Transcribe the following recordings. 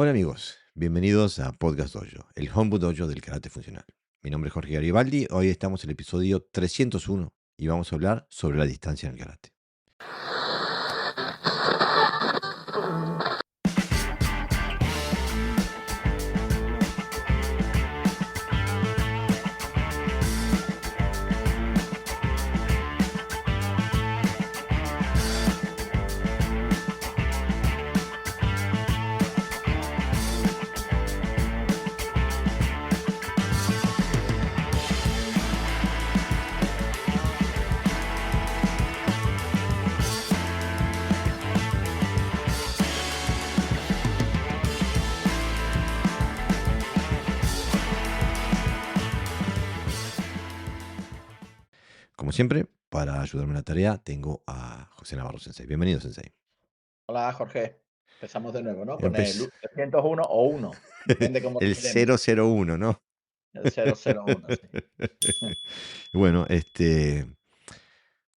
Hola amigos, bienvenidos a Podcast Dojo, el Homebrew Dojo del karate funcional. Mi nombre es Jorge Garibaldi, hoy estamos en el episodio 301 y vamos a hablar sobre la distancia en el karate. Como siempre, para ayudarme en la tarea, tengo a José Navarro Sensei. Bienvenido, Sensei. Hola, Jorge. Empezamos de nuevo, ¿no? Con el Empez- 301 o uno, depende cómo el te quedemos. 001, ¿no? El 001, sí. Bueno,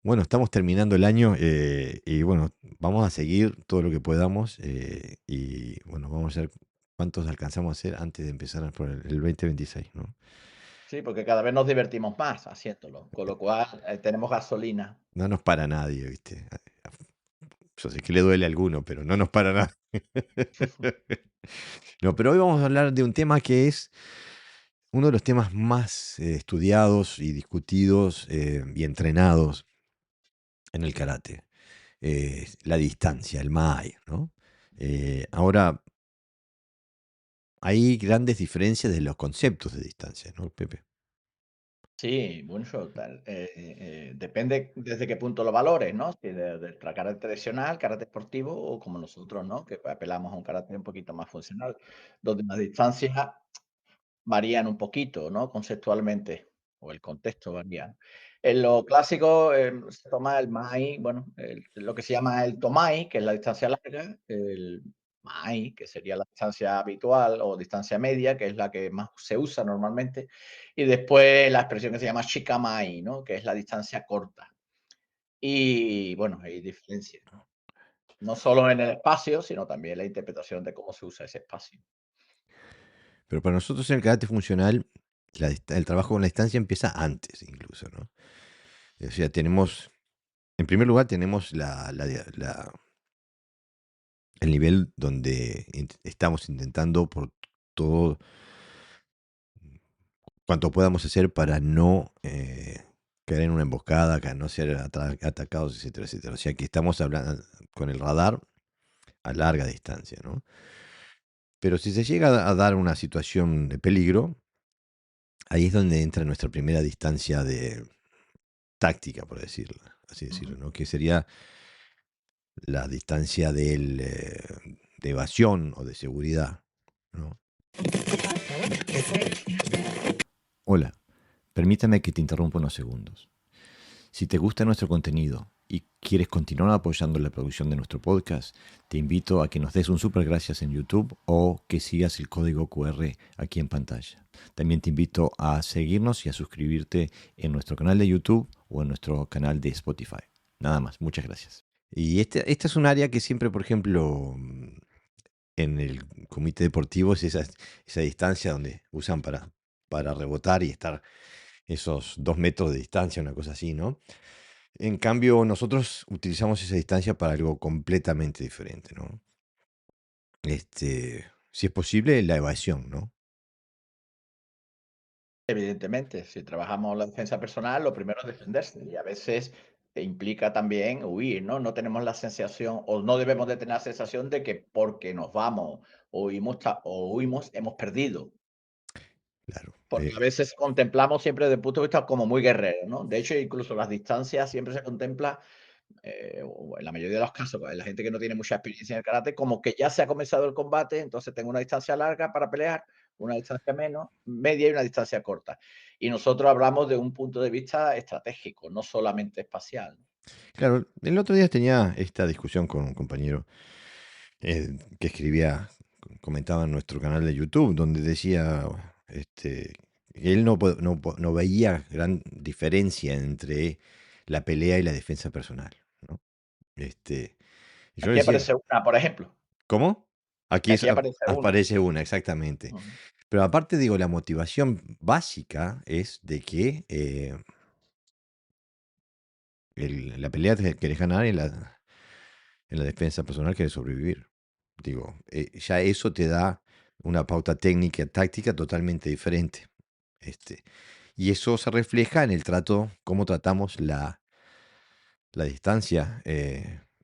bueno, estamos terminando el año y bueno, vamos a seguir todo lo que podamos y bueno, vamos a ver cuántos alcanzamos a hacer antes de empezar por el 2026, ¿no? Sí, porque cada vez nos divertimos más haciéndolo, con lo cual tenemos gasolina. No nos para nadie, ¿viste? Yo sé que le duele a alguno, pero no nos para nada. No, pero hoy vamos a hablar de un tema que es uno de los temas más estudiados y discutidos y entrenados en el karate. La distancia, el Maai, ¿no? Ahora, hay grandes diferencias de los conceptos de distancia, ¿no, Pepe? Sí, mucho. Depende desde qué punto lo valores, ¿no? Si del karate tradicional, karate deportivo o como nosotros, ¿no? Que apelamos a un karate un poquito más funcional, donde las distancias varían un poquito, ¿no? Conceptualmente, o el contexto varía. En lo clásico, se toma el Mahai, bueno, lo que se llama el Tomai, que es la distancia larga, el Mahai, que sería la distancia habitual o distancia media, que es la que más se usa normalmente, y después la expresión que se llama Shikamai, ¿no? Que es la distancia corta. Y bueno, hay diferencias, no solo en el espacio, sino también la interpretación de cómo se usa ese espacio. Pero para nosotros en el karate funcional, el trabajo con la distancia empieza antes incluso, ¿no? O sea, tenemos, en primer lugar, tenemos el nivel donde estamos intentando por todo cuanto podamos hacer para no caer en una emboscada, para no ser atacados, etcétera, etcétera. O sea que estamos hablando con el radar a larga distancia, ¿no? Pero si se llega a dar una situación de peligro, ahí es donde entra nuestra primera distancia de táctica, por decirlo, así decirlo, Ujú. ¿no? Que sería la distancia de evasión o de seguridad, ¿no? Hola, permítame que te interrumpa unos segundos. Si te gusta nuestro contenido y quieres continuar apoyando la producción de nuestro podcast, te invito a que nos des un super gracias en YouTube o que sigas el código QR aquí en pantalla. También te invito a seguirnos y a suscribirte en nuestro canal de YouTube o en nuestro canal de Spotify. Nada más, muchas gracias. Y esta es un área que siempre, por ejemplo, en el comité deportivo es esa distancia donde usan para rebotar y estar esos 2 metros de distancia, una cosa así, ¿no? En cambio, nosotros utilizamos esa distancia para algo completamente diferente, ¿no? Si es posible, la evasión, ¿no? Evidentemente, si trabajamos la defensa personal, lo primero es defenderse y a veces implica también huir, ¿no? No tenemos la sensación o no debemos de tener la sensación de que porque nos vamos o huimos hemos perdido, Claro. porque a veces contemplamos siempre desde el punto de vista como muy guerrero, ¿no? De hecho, incluso las distancias siempre se contempla, o en la mayoría de los casos, pues, la gente que no tiene mucha experiencia en el karate, como que ya se ha comenzado el combate, entonces tengo una distancia larga para pelear, una distancia media y una distancia corta. Y nosotros hablamos de un punto de vista estratégico, no solamente espacial. Claro, el otro día tenía esta discusión con un compañero que escribía, comentaba en nuestro canal de YouTube, donde decía que él no veía gran diferencia entre la pelea y la defensa personal, ¿no? Y yo le Aquí decía, aparece una, por ejemplo. ¿cómo? Aquí es Aquí aparece uno. aparece una, exactamente. Ujú. Pero aparte, digo, la motivación básica es de que, la pelea te querés ganar en la defensa personal, querés sobrevivir. Digo, ya eso te da una pauta técnica, táctica totalmente diferente. Este, y eso se refleja en el trato, cómo tratamos la distancia,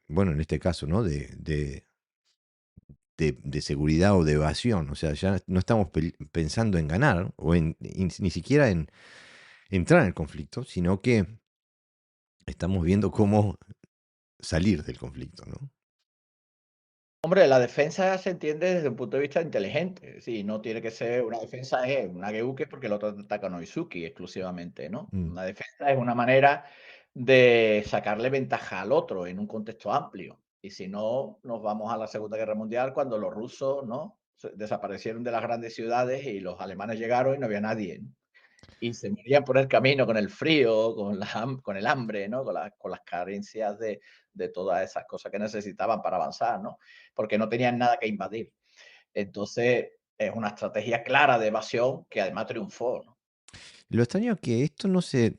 bueno, en este caso, ¿no? De seguridad o de evasión. O sea, ya no estamos pensando en ganar o ni siquiera en entrar en el conflicto, sino que estamos viendo cómo salir del conflicto, ¿no? Hombre, la defensa se entiende desde un punto de vista inteligente. Sí, no tiene que ser una defensa, es una Geuke porque el otro te ataca Noizuki exclusivamente, ¿no? Mm. Una defensa es una manera de sacarle ventaja al otro en un contexto amplio. Y si no, nos vamos a la Segunda Guerra Mundial cuando los rusos, ¿no? Desaparecieron de las grandes ciudades y los alemanes llegaron y no había nadie, ¿no? Y se morían por el camino con el frío, con el hambre, ¿no? Con las carencias de todas esas cosas que necesitaban para avanzar, ¿no? Porque no tenían nada que invadir. Entonces, es una estrategia clara de evasión que además triunfó, ¿no? Lo extraño es que esto no se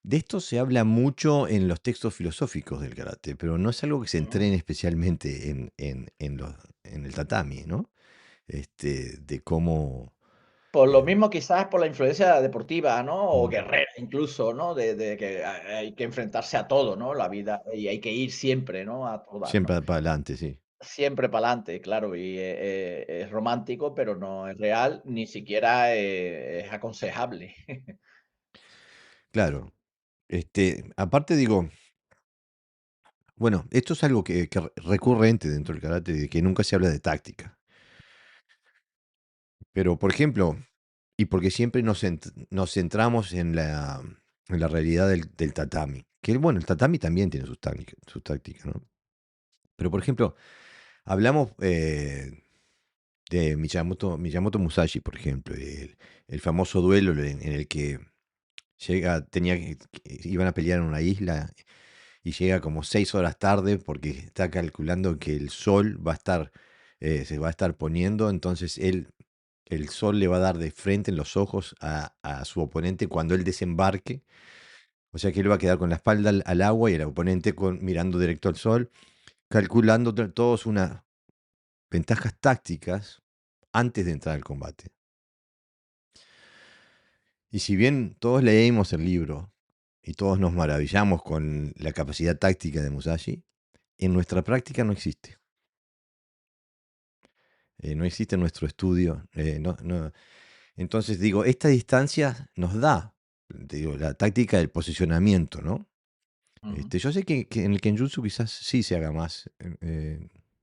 de esto se habla mucho en los textos filosóficos del karate, pero no es algo que se Ujú. entrene especialmente en el tatami, ¿no? De cómo, Por lo eh, mismo, quizás por la influencia deportiva, ¿no? O mm, guerrera incluso, ¿no? De que hay que enfrentarse a todo, ¿no? La vida y hay que ir siempre, ¿no? A todas, ¿no? siempre para adelante, sí. Siempre para adelante, claro, y es romántico, pero no es real, ni siquiera, es aconsejable. Claro. Aparte digo, bueno, esto es algo que recurrente dentro del karate, de que nunca se habla de táctica. Pero, por ejemplo, y porque siempre nos centramos en la realidad del tatami. Que bueno, el tatami también tiene sus tácticas, ¿no? Pero, por ejemplo, hablamos de Miyamoto Musashi, por ejemplo, el famoso duelo en el que iban a pelear en una isla y llega como 6 horas tarde porque está calculando que el sol se va a estar poniendo, entonces el sol le va a dar de frente en los ojos a su oponente cuando él desembarque, o sea que él va a quedar con la espalda al agua y el oponente mirando directo al sol, calculando todos unas ventajas tácticas antes de entrar al combate. Y si bien todos leímos el libro y todos nos maravillamos con la capacidad táctica de Musashi, en nuestra práctica no existe. No existe en nuestro estudio. Entonces digo, esta distancia nos da, digo, la táctica del posicionamiento, ¿no? Ujú. Yo sé que en el Kenjutsu quizás sí se haga más.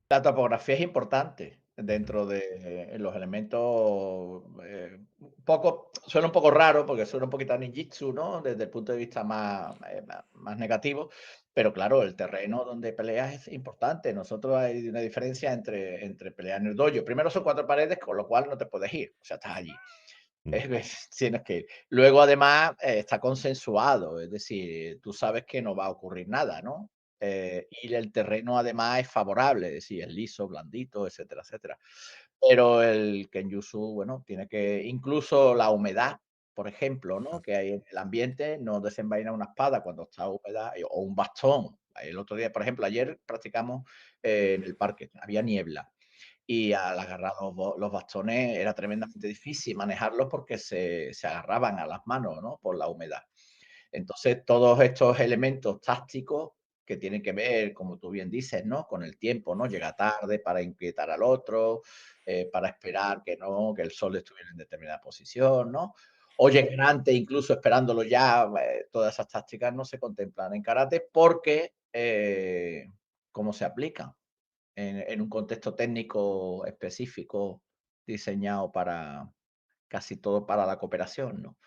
La topografía es importante Ujú, dentro de los elementos, un poco suena un poco raro, porque suena un poquito a ninjitsu, ¿no? Desde el punto de vista más negativo, pero claro, el terreno donde peleas es importante. Nosotros hay una diferencia entre pelear en el dojo. Primero son 4 paredes, con lo cual no te puedes ir, o sea, estás allí. mm, Tienes que ir. Luego, además, está consensuado, es decir, tú sabes que no va a ocurrir nada, ¿no? Y el terreno, además, es favorable, es decir, es liso, blandito, etcétera, etcétera. Pero el Kenjutsu, bueno, tiene que incluso la humedad, por ejemplo, ¿no? Que hay en el ambiente, no desenvaina una espada cuando está húmeda, o un bastón. El otro día, por ejemplo, ayer practicamos, en el parque, había niebla. Y al agarrar los bastones era tremendamente difícil manejarlos porque se agarraban a las manos, ¿no? Por la humedad. Entonces, todos estos elementos tácticos que tienen que ver, como tú bien dices, ¿no? Con el tiempo, ¿no? Llega tarde para inquietar al otro, para esperar que el sol estuviera en determinada posición, ¿no? O llegar antes, incluso esperándolo ya, todas esas tácticas no se contemplan en karate porque, ¿cómo se aplican? En un contexto técnico específico diseñado para casi todo para la cooperación, ¿no?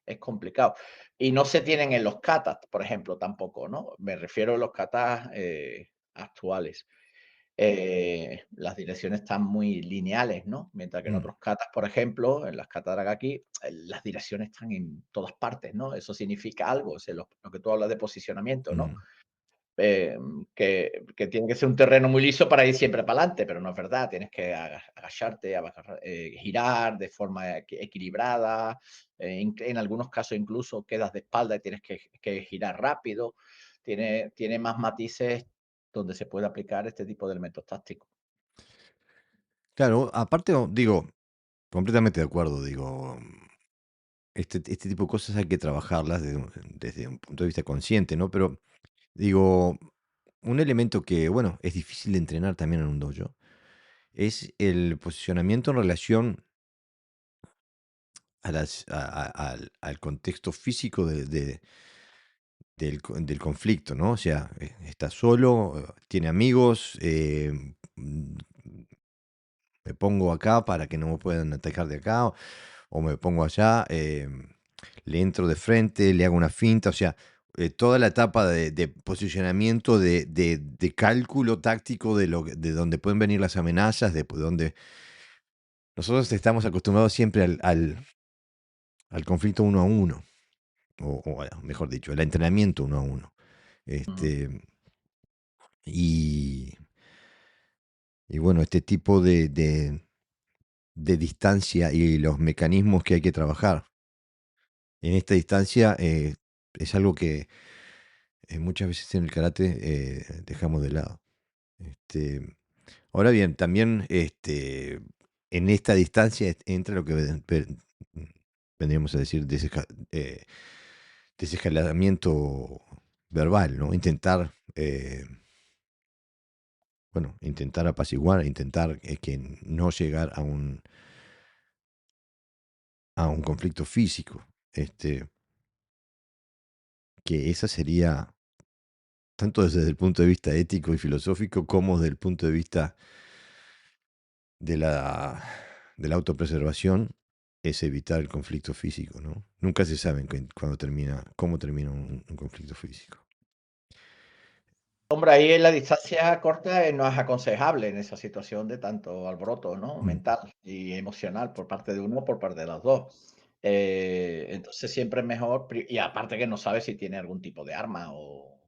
Es complicado. Y no se tienen en los katas, por ejemplo, tampoco, ¿no? Me refiero a los katas, actuales. Las direcciones están muy lineales, ¿no? Mientras que en mm, otros katas, por ejemplo, en las katas Aragaki, las direcciones están en todas partes, ¿no? Eso significa algo, o sea, lo que tú hablas de posicionamiento, ¿no? mm. que tiene que ser un terreno muy liso para ir siempre para adelante, pero no es verdad. Tienes que agacharte, girar de forma equilibrada. En algunos casos incluso quedas de espalda y tienes que girar rápido. Tiene más matices donde se puede aplicar este tipo de elementos tácticos. Claro, aparte, digo, completamente de acuerdo, digo, este tipo de cosas hay que trabajarlas desde un punto de vista consciente, ¿no? Pero digo, un elemento que, bueno, es difícil de entrenar también en un dojo es el posicionamiento en relación al contexto físico del conflicto, ¿no? O sea, está solo, tiene amigos, me pongo acá para que no me puedan atacar de acá, o me pongo allá, le entro de frente, le hago una finta, o sea, toda la etapa de posicionamiento, de cálculo táctico de donde pueden venir las amenazas, de donde nosotros estamos acostumbrados siempre al conflicto uno a uno, mejor dicho, al entrenamiento uno a uno. Ujú, Este, y, y bueno, este tipo de distancia y los mecanismos que hay que trabajar en esta distancia es algo que muchas veces en el karate dejamos de lado. Este, ahora bien, también en esta distancia entra lo que vendríamos a decir desescalamiento verbal, ¿no? Intentar, bueno, intentar apaciguar, intentar que no llegar a un conflicto físico. Que esa sería, tanto desde el punto de vista ético y filosófico, como desde el punto de vista de de la autopreservación, es evitar el conflicto físico, ¿no? Nunca se sabe cuándo termina, cómo termina un conflicto físico. hombre, ahí en la distancia corta, no es aconsejable en esa situación de tanto alboroto, ¿no? Mm, Mental y emocional por parte de uno o por parte de los 2. Entonces siempre es mejor y aparte que no sabes si tiene algún tipo de arma o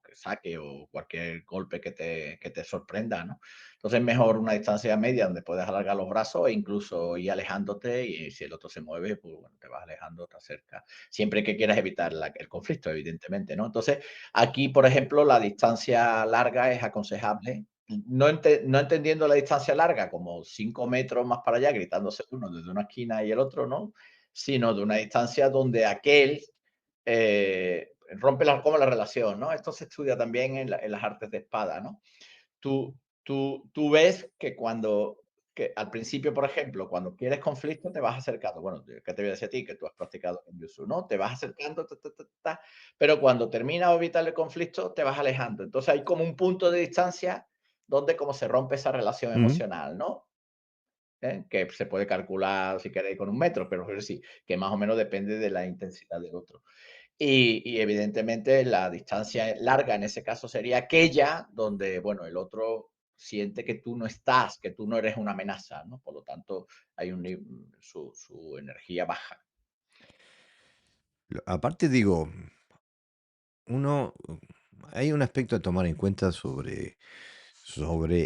que saque o cualquier golpe que te sorprenda, ¿no? Entonces es mejor una distancia media donde puedes alargar los brazos e incluso ir alejándote y si el otro se mueve, pues bueno, te vas alejando, te acercas. Siempre que quieras evitar el conflicto, evidentemente, ¿no? Entonces, aquí, por ejemplo, la distancia larga es aconsejable, no entendiendo la distancia larga como 5 metros más para allá, gritándose uno desde una esquina y el otro, ¿no? Sino de una distancia donde aquel rompe como la relación, ¿no? Esto se estudia también en las artes de espada, ¿no? Tú ves que al principio, por ejemplo, cuando quieres conflicto, te vas acercando. Bueno, ¿qué te voy a decir a ti? Que tú has practicado en Jiu-Jitsu, ¿no? Te vas acercando, ta, ta, ta, ta, pero cuando termina de evitar el conflicto, te vas alejando. Entonces hay como un punto de distancia donde como se rompe esa relación mm. emocional, ¿no? Que se puede calcular, si queréis, con un metro, pero sí, que más o menos depende de la intensidad del otro. Y evidentemente la distancia larga en ese caso sería aquella donde, bueno, el otro siente que tú no estás, que tú no eres una amenaza, ¿no? Por lo tanto, hay su energía baja. Aparte digo, uno, hay un aspecto a tomar en cuenta sobre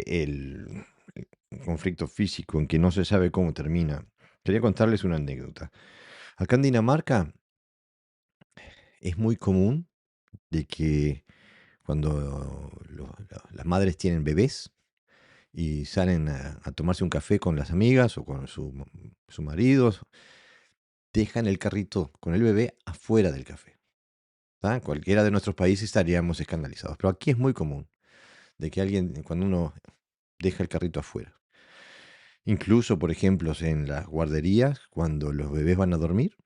el conflicto físico en que no se sabe cómo termina. Quería contarles una anécdota. Acá en Dinamarca es muy común de que cuando las madres tienen bebés y salen a tomarse un café con las amigas o con su marido, dejan el carrito con el bebé afuera del café. ¿Tá? Cualquiera de nuestros países estaríamos escandalizados, pero aquí es muy común de que alguien, cuando uno deja el carrito afuera. Incluso, por ejemplo, en las guarderías, cuando los bebés van a dormir,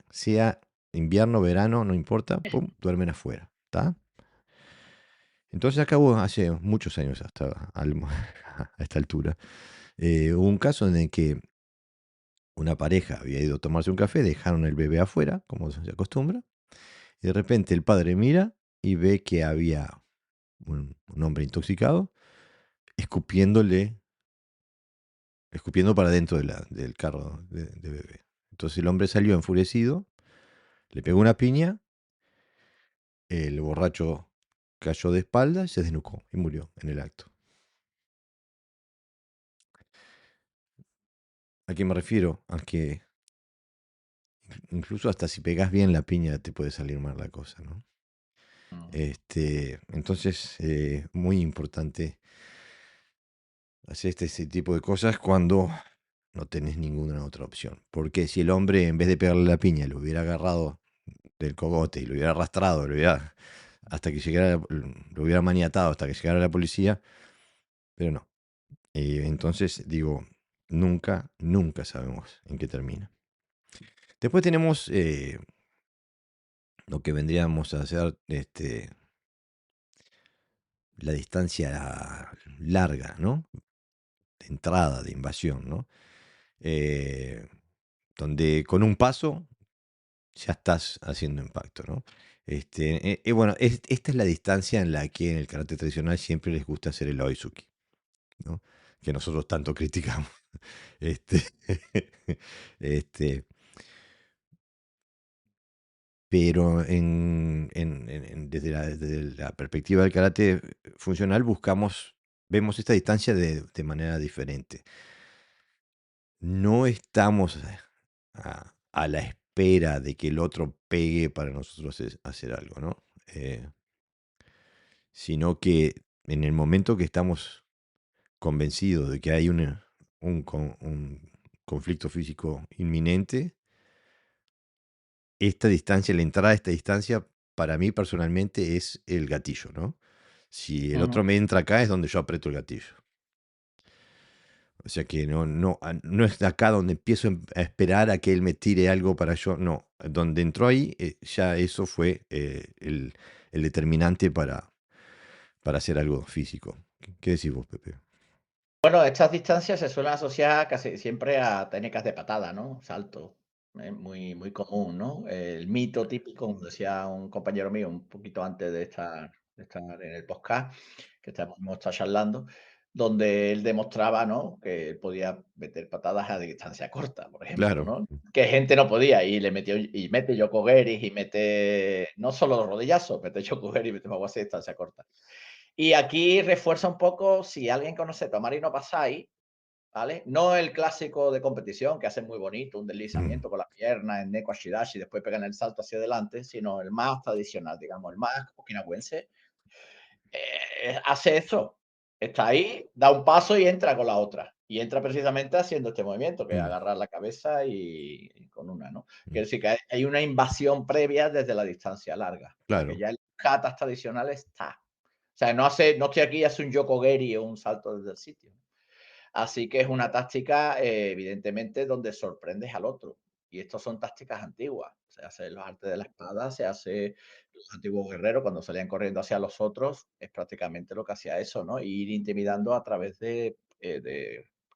sea invierno, verano, no importa, pum, duermen afuera. ¿Tá? Entonces acabó hace muchos años a esta altura. Hubo un caso en el que una pareja había ido a tomarse un café, dejaron el bebé afuera, como se acostumbra, y de repente el padre mira y ve que había un hombre intoxicado escupiendo para dentro del carro de bebé. Entonces el hombre salió enfurecido, le pegó una piña El borracho cayó de espaldas, se desnucó y murió en el acto. ¿A qué me refiero? A que incluso hasta si pegas bien la piña te puede salir mal la cosa, ¿no? Mm, Entonces, muy importante hacer ese tipo de cosas cuando no tenés ninguna otra opción. Porque si el hombre, en vez de pegarle la piña, lo hubiera agarrado del cogote y lo hubiera arrastrado, hasta que llegara, lo hubiera maniatado hasta que llegara la policía, pero no. Entonces, digo, nunca, nunca sabemos en qué termina. Después tenemos lo que vendríamos a hacer, la distancia larga, ¿no? De entrada, de invasión, ¿no? Eh, donde con un paso ya estás haciendo impacto, ¿no? Bueno, esta es la distancia en la que en el karate tradicional siempre les gusta hacer el oizuki, ¿no? Que nosotros tanto criticamos. Este, este, pero desde la perspectiva del karate funcional vemos esta distancia de manera diferente. No estamos a la espera de que el otro pegue para nosotros hacer algo, ¿no? Sino que en el momento que estamos convencidos de que hay un conflicto físico inminente, esta distancia, la entrada a esta distancia, para mí personalmente es el gatillo, ¿no? Si el otro ujú. me entra acá es donde yo aprieto el gatillo. O sea que no es de acá donde empiezo a esperar a que él me tire algo para yo. No, donde entró ahí, ya eso fue el determinante para hacer algo físico. ¿Qué decís vos, Pepe? Bueno, estas distancias se suelen asociar casi siempre a técnicas de patada, ¿no? Salto, es muy, muy común, ¿no? El mito típico, como decía un compañero mío un poquito antes de estar en el podcast, que hemos estado charlando, donde él demostraba, ¿no? Que él podía meter patadas a distancia corta, por ejemplo, Claro, ¿no? Que gente no podía, y le metió, y mete yokogeris, y mete, no solo los rodillazos, mete yokogeris y mete algo así a distancia corta. Y aquí refuerza un poco, si alguien conoce Tomari no Pasai, ¿vale? No el clásico de competición que hace muy bonito, un mm, deslizamiento con las piernas en Neko Ashidashi y después pegan el salto hacia adelante, sino el más tradicional, digamos, el más okinawense, hace eso. Está ahí, da un paso y entra con la otra. Y entra precisamente haciendo este movimiento, que es mm, agarrar la cabeza y con una, ¿no? mm. Quiere decir que hay una invasión previa desde la distancia larga. O sea, que Claro, ya el katas tradicional está. O sea, no estoy aquí, hace un yokogeri o un salto desde el sitio. Así que es una táctica, evidentemente, donde sorprendes al otro. Y estas son tácticas antiguas. Se hace en los artes de la espada, se hace los antiguos guerreros cuando salían corriendo hacia los otros, es prácticamente lo que hacía eso, ¿no? Ir intimidando a través de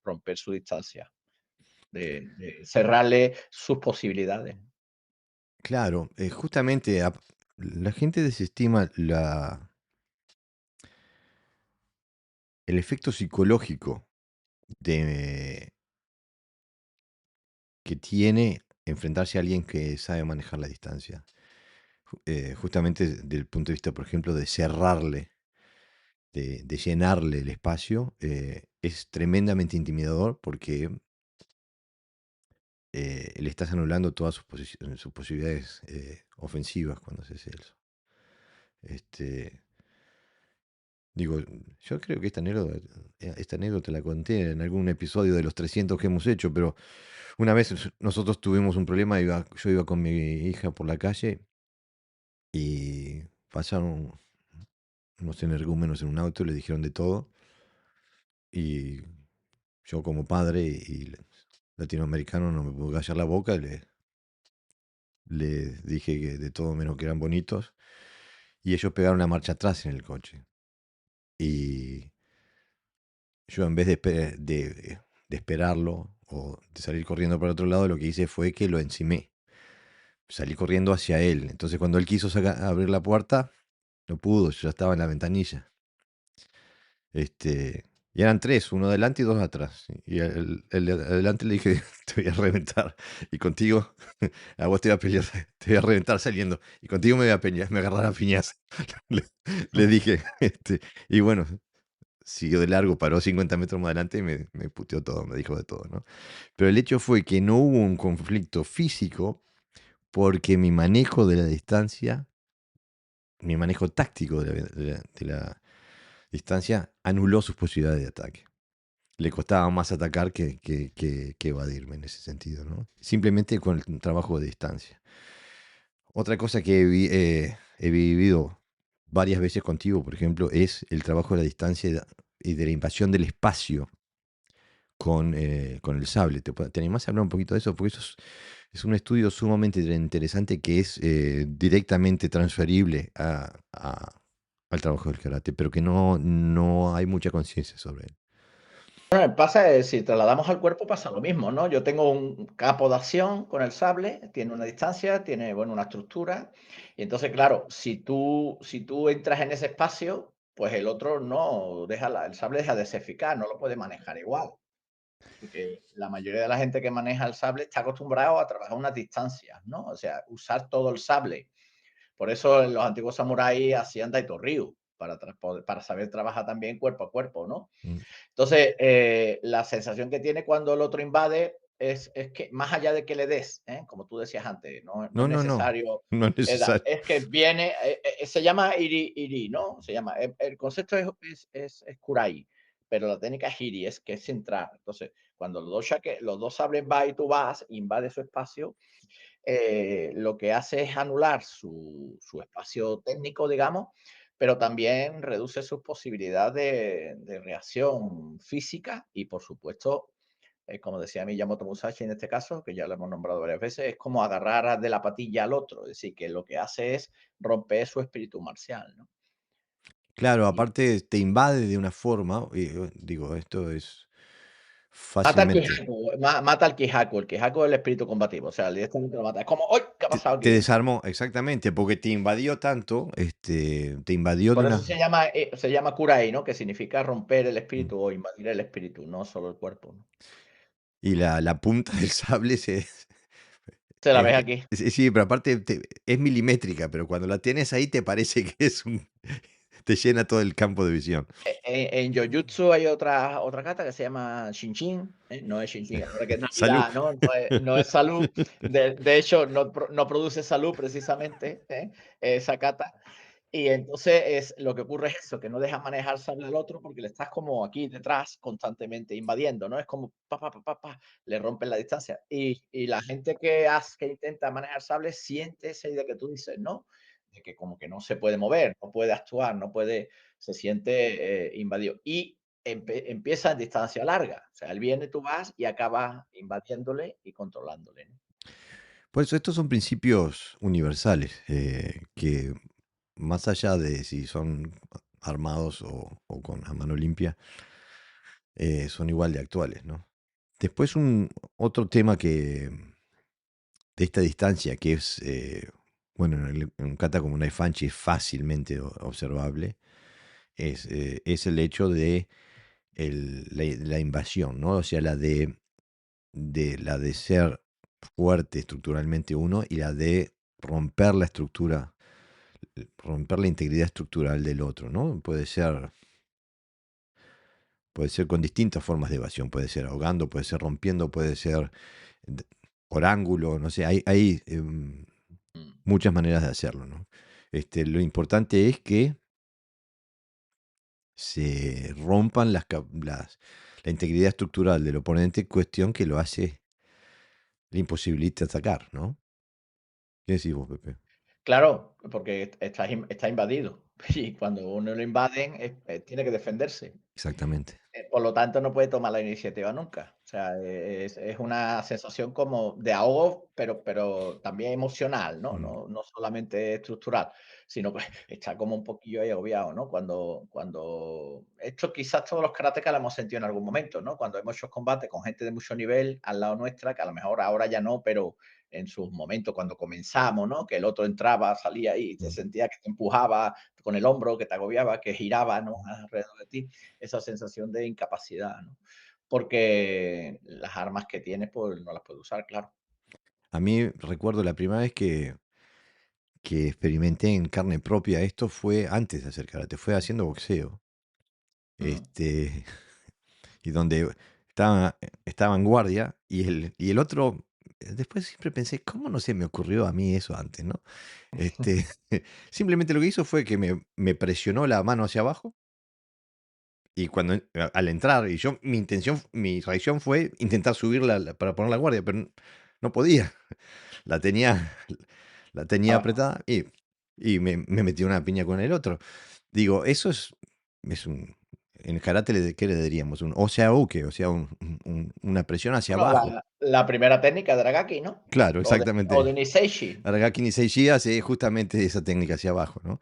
romper su distancia, de cerrarle sus posibilidades. claro. Justamente la gente desestima el efecto psicológico de, que tiene enfrentarse a alguien que sabe manejar la distancia. Justamente desde el punto de vista, por ejemplo, de cerrarle, de llenarle el espacio, es tremendamente intimidador porque le estás anulando todas sus posibilidades ofensivas cuando haces eso. Este, Digo, yo creo que esta anécdota la conté en algún episodio de los 300 que hemos hecho, pero una vez nosotros tuvimos un problema, yo iba con mi hija por la calle y pasaron unos energúmenos en un auto, le dijeron de todo, y yo como padre y latinoamericano no me pude callar la boca, le dije que de todo menos que eran bonitos, y ellos pegaron la marcha atrás en el coche. Y yo en vez de esperarlo o de salir corriendo para otro lado, lo que hice fue que lo encimé. Salí corriendo hacia él. Entonces cuando él quiso abrir la puerta, no pudo, yo ya estaba en la ventanilla. Este, Y eran 3, uno adelante y 2 atrás. Y el de adelante le dije: "Te voy a reventar, y contigo a vos te voy a pelear, te voy a reventar saliendo, y contigo me voy a me agarrar a piñas". Le le dije, y bueno, siguió de largo, paró 50 metros más adelante y me puteó todo, me dijo de todo, ¿no? Pero el hecho fue que no hubo un conflicto físico, porque mi manejo de la distancia, mi manejo táctico de la distancia anuló sus posibilidades de ataque. Le costaba más atacar que evadirme en ese sentido, ¿no? Simplemente con el trabajo de distancia. Otra cosa que he vivido varias veces contigo, por ejemplo, es el trabajo de la distancia y de la invasión del espacio con el sable. ¿Te animás a hablar un poquito de eso? Porque eso es un estudio sumamente interesante que es directamente transferible al trabajo del karate, pero que no hay mucha conciencia sobre él. Bueno, pasa, si trasladamos al cuerpo pasa lo mismo, ¿no? Yo tengo un campo de acción con el sable, tiene una distancia, tiene, bueno, una estructura, y entonces, claro, si tú entras en ese espacio, pues el otro no deja el sable deja de ser eficaz, no lo puede manejar igual, porque la mayoría de la gente que maneja el sable está acostumbrado a trabajar unas distancias, ¿no? O sea, usar todo el sable. Por eso los antiguos samuráis hacían Daito Ryu, para saber trabajar también cuerpo a cuerpo, ¿no? Mm. Entonces, la sensación que tiene cuando el otro invade es que más allá de que le des, como tú decías antes, no es No, no, no. necesario No es dar, necesario. es que viene, se llama iri, ¿no? Se llama, el concepto es kurai, pero la técnica es iri, es que es centrar. Entonces, cuando los dos sables va y tú vas, invade su espacio, lo que hace es anular su espacio técnico, digamos, pero también reduce sus posibilidades de reacción física y, por supuesto, como decía Miyamoto Musashi en este caso, que ya lo hemos nombrado varias veces, es como agarrar de la patilla al otro, es decir, que lo que hace es romper su espíritu marcial, ¿no? Claro, Y aparte te invade de una forma, y, digo, esto es mata al fácilmente, Kihaku, mata al Kihaku, el Kihaku es el espíritu combativo, o sea, directamente lo mata. Es como, ¡ay! ¿Qué ha pasado te aquí? desarmó, exactamente, porque te invadió tanto, te invadió de Por eso una... se llama Kurai, ¿no? Que significa romper el Mm. espíritu o invadir el espíritu, no solo el cuerpo, ¿no? Y la punta del sable Se la ves aquí. sí, pero aparte es milimétrica, pero cuando la tienes ahí te parece que te llena todo el campo de visión. En Jojutsu hay otra kata que se llama Shinshin, no es Shinshin, ahora que es Salud. Navidad, ¿no? No es salud. De hecho, no produce salud precisamente, esa kata. Y entonces lo que ocurre es eso, que no dejas manejar sable al otro porque le estás como aquí detrás constantemente invadiendo, ¿no? Es como pa, pa, pa, pa, pa, le rompen la distancia. Y la gente que intenta manejar sable siente esa idea que tú dices, ¿no? De que como que no se puede mover, no puede actuar, no puede, se siente invadido. Y empieza en distancia larga. O sea, él viene, tú vas y acabas invadiéndole y controlándole, ¿no? Por eso estos son principios universales, que más allá de si son armados o con la mano limpia, son igual de actuales, ¿no? Después otro tema de esta distancia que es, bueno, en un kata como Naifanchi es fácilmente observable, es el hecho de la invasión, ¿no? O sea, la de ser fuerte estructuralmente uno y la de romper la estructura, romper la integridad estructural del otro, ¿no? Puede ser con distintas formas de evasión, puede ser ahogando, puede ser rompiendo, puede ser d- por ángulo, no sé, hay Mm. muchas maneras de hacerlo, ¿no? Lo importante es que se rompan la integridad estructural del oponente, cuestión que lo hace, le imposibilita atacar, ¿no? ¿Qué decís vos, Pepe? Claro, porque está invadido. Y cuando uno lo invaden, tiene que defenderse. Exactamente. Por lo tanto, no puede tomar la iniciativa nunca. O sea, es una sensación como de ahogo, pero también emocional, ¿no? Mm, No solamente estructural, sino que está como un poquillo ahí agobiado, ¿no? Cuando esto quizás todos los karatecas lo hemos sentido en algún momento, ¿no? Cuando hemos hecho combate con gente de mucho nivel al lado nuestra, que a lo mejor ahora ya no, pero en sus momentos cuando comenzamos, ¿no? Que el otro entraba, salía y te mm. sentía que te empujaba con el hombro, que te agobiaba, que giraba, ¿no? Alrededor de ti, esa sensación de incapacidad, ¿no? Porque las armas que tienes, pues, no las puedes usar, claro. A mí recuerdo la primera vez que experimenté en carne propia esto fue antes de hacer karate, fue haciendo boxeo. Mm. Este, y donde estaba en guardia y el otro, después siempre pensé, ¿cómo no se me ocurrió a mí eso antes, no? Este, simplemente lo que hizo fue que me presionó la mano hacia abajo y cuando al entrar, y yo, mi reacción fue intentar subirla para poner la guardia, pero no podía. La tenía, la tenía Abajo. apretada y me metió una piña con el otro. Digo, eso es un, en karate, ¿qué le diríamos? Un oseauke, o sea, una presión hacia Bueno, abajo. la primera técnica de Aragaki, ¿no? Claro, O de exactamente. Niseishi. Aragaki Nisei hace justamente esa técnica hacia abajo, ¿no?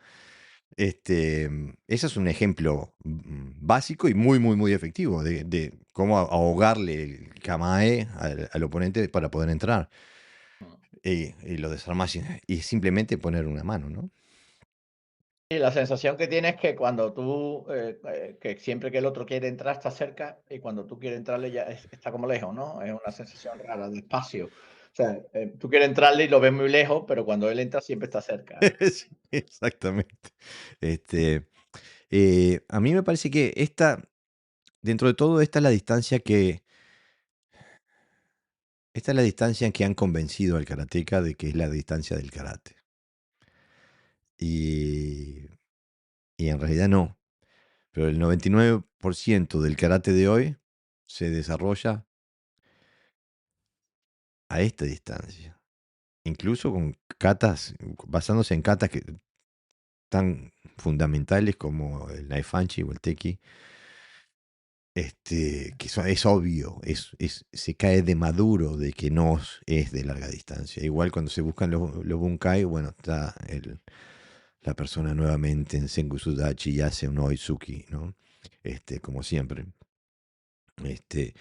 Ese es un ejemplo básico y muy, muy, muy efectivo de cómo ahogarle el kamae al oponente para poder entrar. Mm. Y lo desarmás y simplemente poner una mano, ¿no? Y la sensación que tienes es que cuando tú, que siempre que el otro quiere entrar está cerca y cuando tú quieres entrarle ya está como lejos, ¿no? Es una sensación rara de espacio. O sea, tú quieres entrarle y lo ves muy lejos, pero cuando él entra siempre está cerca, ¿no? Sí, exactamente. Este, a mí me parece que dentro de todo, esta es la distancia en que han convencido al karateca de que es la distancia del karate. Y, y en realidad no. Pero el 99% del karate de hoy se desarrolla a esta distancia. Incluso con katas, basándose en katas tan fundamentales como el Naifanchi o el Teki, es obvio, se cae de maduro de que no es de larga distancia. Igual cuando se buscan los bunkai, bueno, está la persona nuevamente en Sengoku Dachi y hace un Oizuki, ¿no? Como siempre. Este,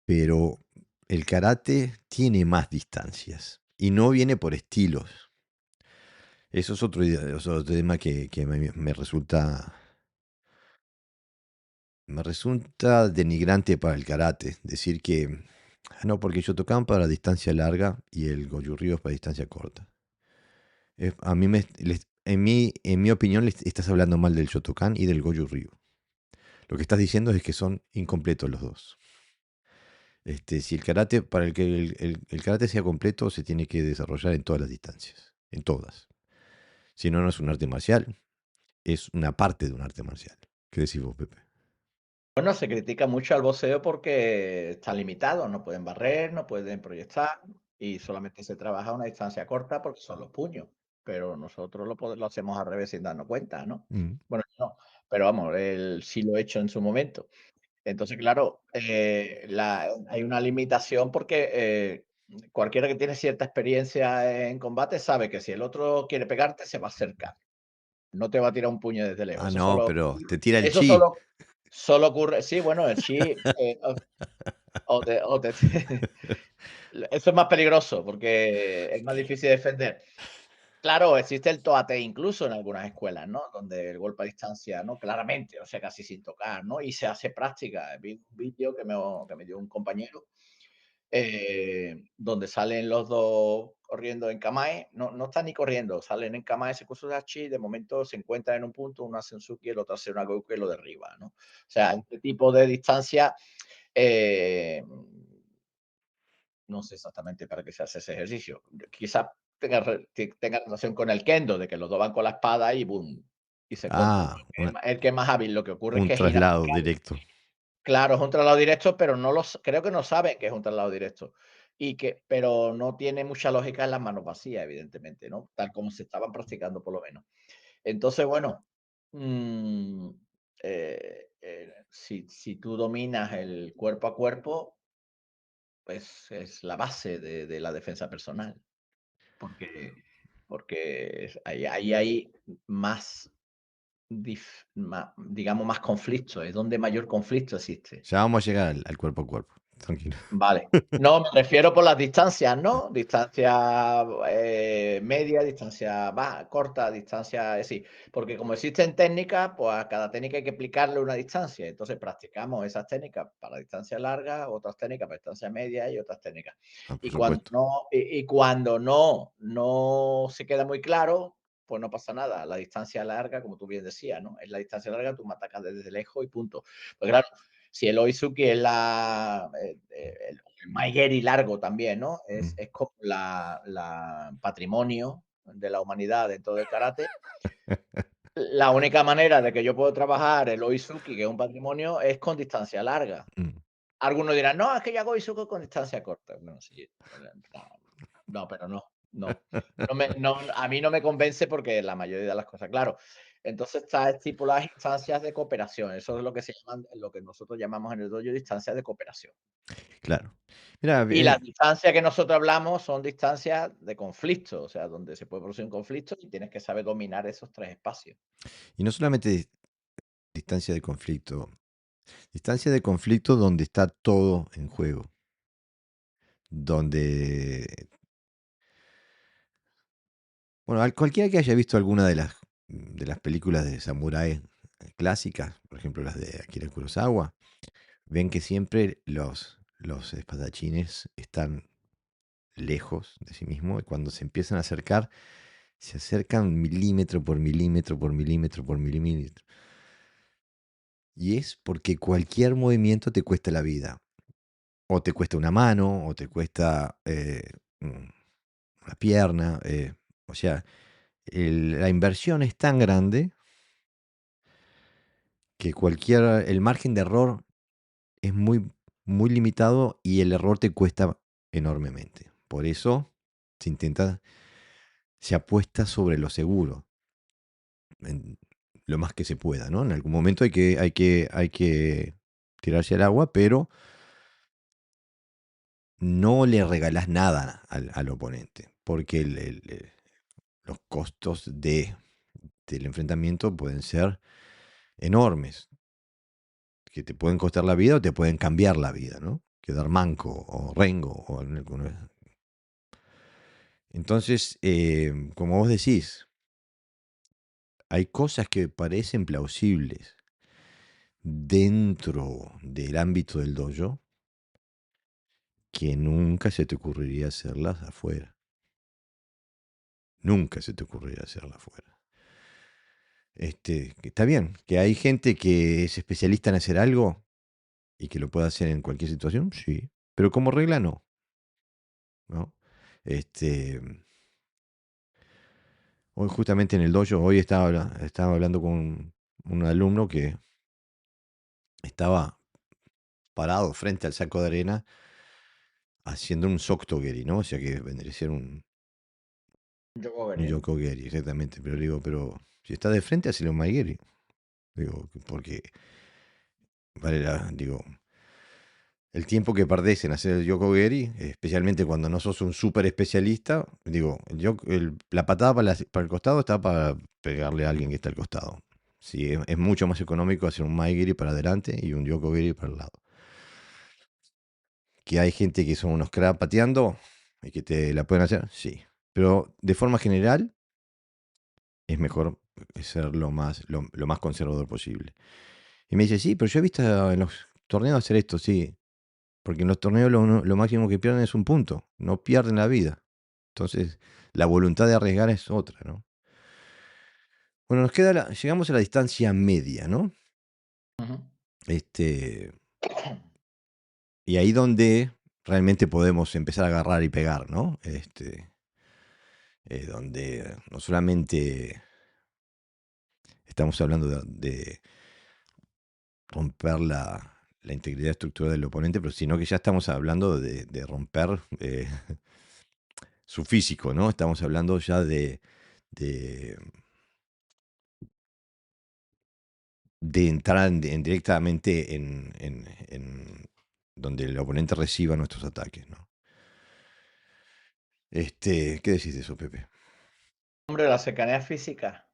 pero el karate tiene más distancias y no viene por estilos. Eso es otro tema que me resulta denigrante para el karate. Decir que, no, porque Shotokan para distancia larga y el Goju-Ryu es para distancia corta. A mí en mi opinión, estás hablando mal del Shotokan y del Goju-Ryu. Lo que estás diciendo es que son incompletos los dos. Si el karate, para el que el karate sea completo, se tiene que desarrollar en todas las distancias. En todas. Si no, no es un arte marcial. Es una parte de un arte marcial. ¿Qué decís vos, Pepe? Bueno, se critica mucho al boxeo porque está limitado, no pueden barrer, no pueden proyectar y solamente se trabaja a una distancia corta porque son los puños. Pero nosotros lo hacemos al revés sin darnos cuenta, ¿no? Mm. Bueno, yo no, pero vamos, él sí lo he hecho en su momento. Entonces, claro, hay una limitación porque cualquiera que tiene cierta experiencia en combate sabe que si el otro quiere pegarte, se va a acercar. No te va a tirar un puño desde lejos. Ah, no, pero te tira el Eso chi. solo ocurre, sí, bueno, el chi, o te eso es más peligroso porque es más difícil de defender. Claro, existe el TOATE incluso en algunas escuelas, ¿no? Donde el golpe a distancia, ¿no? Claramente, o sea, casi sin tocar, ¿no? Y se hace práctica. Vi un vídeo que me dio un compañero, donde salen los 2 corriendo en Kamae, no están ni corriendo, salen en Kamae Sekusudachi, de momento se encuentran en un punto, uno hace un Suki, el otro hace una Goku y lo derriba, ¿no? O sea, este tipo de distancia, eh no sé exactamente para qué se hace ese ejercicio. Quizás tenga relación con el kendo, de que los 2 van con la espada y bum, y se corta. Ah, El que es más hábil, lo que ocurre es un que gira muy traslado rápido. directo. Claro, es un traslado directo, pero creo que no saben que es un traslado directo. Pero no tiene mucha lógica en las manos vacías, evidentemente, ¿no? Tal como se estaban practicando, por lo menos. Entonces, bueno, mm, si tú dominas el cuerpo a cuerpo, pues es la base de la defensa personal. Porque ahí hay más digamos, más conflicto, es donde mayor conflicto existe. Ya vamos a llegar al cuerpo a cuerpo. tranquilo. Vale. No, me refiero por las distancias, ¿no? Distancia, media, distancia corta, distancia, sí. Porque como existen técnicas, pues a cada técnica hay que aplicarle una distancia. Entonces practicamos esas técnicas para distancia larga, otras técnicas para distancia media y otras técnicas. Ah, por Y cuando supuesto. no, y cuando no se queda muy claro, pues no pasa nada. La distancia larga, como tú bien decías, ¿no? Es la distancia larga, tú me atacas desde lejos y punto. Pues claro, si el Oizuki es el Maigeri largo también, ¿no? Mm. Es como la patrimonio de la humanidad dentro del karate. La única manera de que yo puedo trabajar el Oizuki, que es un patrimonio, es con distancia larga. Mm. Algunos dirán: "No, es que yo hago Oizuki con distancia corta". Bueno, sí, no, no, pero no, no. No, a mí no me convence porque la mayoría de las cosas claro. Entonces está estipuladas instancias de cooperación. Eso es lo que se llaman lo que nosotros llamamos en el dojo distancias de cooperación. Claro. Mira, Y las distancias que nosotros hablamos son distancias de conflicto, o sea, donde se puede producir un conflicto y tienes que saber dominar esos 3 espacios. y no solamente distancia de conflicto donde está todo en juego, donde, bueno, cualquiera que haya visto alguna de las películas de samurái clásicas, por ejemplo las de Akira Kurosawa, ven que siempre los espadachines están lejos de sí mismos y cuando se empiezan a acercar, se acercan milímetro por milímetro por milímetro por milímetro. Y es porque cualquier movimiento te cuesta la vida. O te cuesta una mano, o te cuesta una pierna. O sea, la inversión es tan grande que el margen de error es muy, muy limitado y el error te cuesta enormemente. Por eso se intenta, se apuesta sobre lo seguro, en lo más que se pueda, ¿no? En algún momento hay que tirarse al agua, pero no le regalás nada al oponente, porque los costos del enfrentamiento pueden ser enormes, que te pueden costar la vida o te pueden cambiar la vida, ¿no? Quedar manco o rengo. Entonces, como vos decís, hay cosas que parecen plausibles dentro del ámbito del dojo que nunca se te ocurriría hacerlas afuera. Nunca se te ocurriría hacerlas afuera. Que está bien, que hay gente que es especialista en hacer algo y que lo puede hacer en cualquier situación, sí, pero como regla no, ¿no? Este, hoy justamente en el dojo, hoy estaba hablando con un alumno que estaba parado frente al saco de arena haciendo un soktogeri, ¿no? O sea que vendría a ser Yoko un Beren. yokogeri, exactamente. Pero digo, pero si está de frente, hacele un maigeri. Digo, porque vale digo, el tiempo que perdés en hacer el yokogeri, especialmente cuando no sos un súper especialista, digo, la patada para el costado está para pegarle a alguien que está al costado. Sí, es mucho más económico hacer un maigiri para adelante y un yokogeri para el lado. Que hay gente que son unos cracks pateando y que te la pueden hacer, sí. Pero de forma general es mejor ser lo más conservador posible. Y me dice, sí, pero yo he visto en los torneos hacer esto, sí. Porque en los torneos lo máximo que pierden es un punto, no pierden la vida. Entonces, la voluntad de arriesgar es otra, ¿no? Bueno, llegamos a la distancia media, ¿no? Ujú. Este, y ahí donde realmente podemos empezar a agarrar y pegar, ¿no? Donde no solamente estamos hablando de romper la integridad estructural del oponente, pero sino que ya estamos hablando de romper su físico, ¿no? Estamos hablando ya de entrar directamente en donde el oponente reciba nuestros ataques, ¿no? ¿Qué decís de eso, Pepe? Hombre, la cercanía física,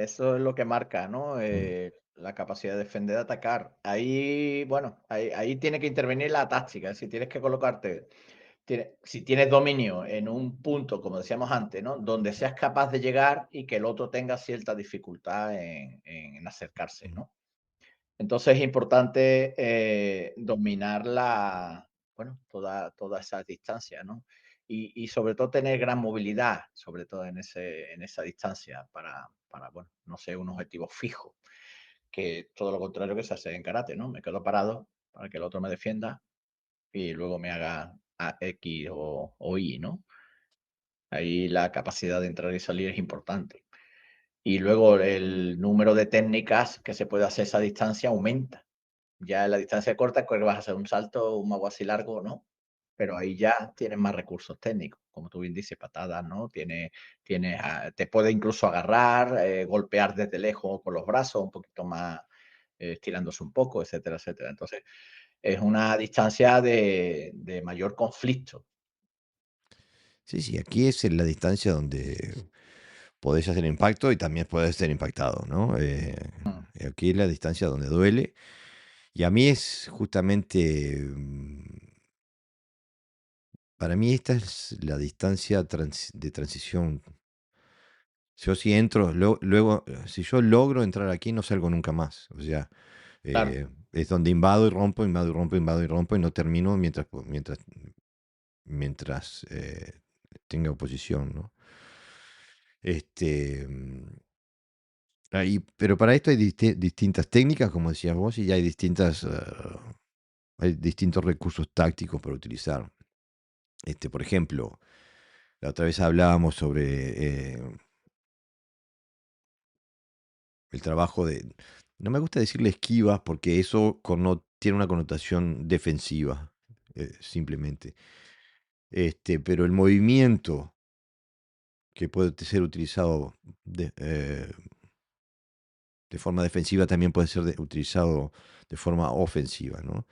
eso es lo que marca, ¿no? Mm, La capacidad de defender, de atacar. Ahí, bueno, ahí tiene que intervenir la táctica. Si tienes que colocarte, si tienes dominio en un punto, como decíamos antes, ¿no? Donde seas capaz de llegar y que el otro tenga cierta dificultad en acercarse, mm. ¿no? Entonces es importante dominar bueno, toda esa distancia, ¿no? Y sobre todo tener gran movilidad, sobre todo en esa distancia, bueno, no sé, un objetivo fijo, que todo lo contrario que se hace en karate, ¿no? Me quedo parado para que el otro me defienda y luego me haga a X o Y, ¿no? Ahí la capacidad de entrar y salir es importante. Y luego el número de técnicas que se puede hacer a esa distancia aumenta. Ya en la distancia corta, pues vas a hacer un salto, un mago así largo, ¿no? Pero ahí ya tienes más recursos técnicos, como tú bien dices, patadas, ¿no? Te puede incluso agarrar, golpear desde lejos con los brazos, un poquito más, estirándose un poco, etcétera, etcétera. Entonces, es una distancia de mayor conflicto. Sí, sí, aquí es en la distancia donde podés hacer impacto y también podés ser impactado, ¿no? Mm, Aquí es la distancia donde duele. Y a mí es justamente, para mí esta es la distancia de transición. Yo si entro, luego, si yo logro entrar aquí, no salgo nunca más. O sea, claro. es donde invado y rompo, invado y rompo, invado y rompo, y no termino mientras tenga oposición, ¿no? Este, pero para esto hay distintas técnicas, como decías vos, y hay hay distintos recursos tácticos para utilizar. Por ejemplo, la otra vez hablábamos sobre el trabajo de... No me gusta decirle esquivas porque eso tiene una connotación defensiva, simplemente. Pero el movimiento que puede ser utilizado de forma defensiva también puede ser utilizado de forma ofensiva, ¿no?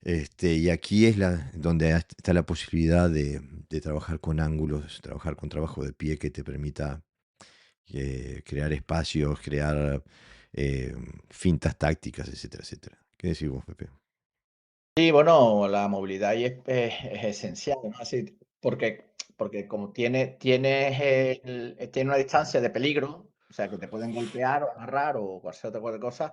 Y aquí es donde está la posibilidad de trabajar con ángulos, trabajar con trabajo de pie que te permita crear espacios, crear eh, fintas tácticas, etcétera, etcétera. ¿Qué decís vos, Pepe? Sí, bueno, la movilidad ahí es esencial, ¿no? Así, porque como tiene una distancia de peligro, o sea, que te pueden golpear o agarrar o cualquier otra cosa,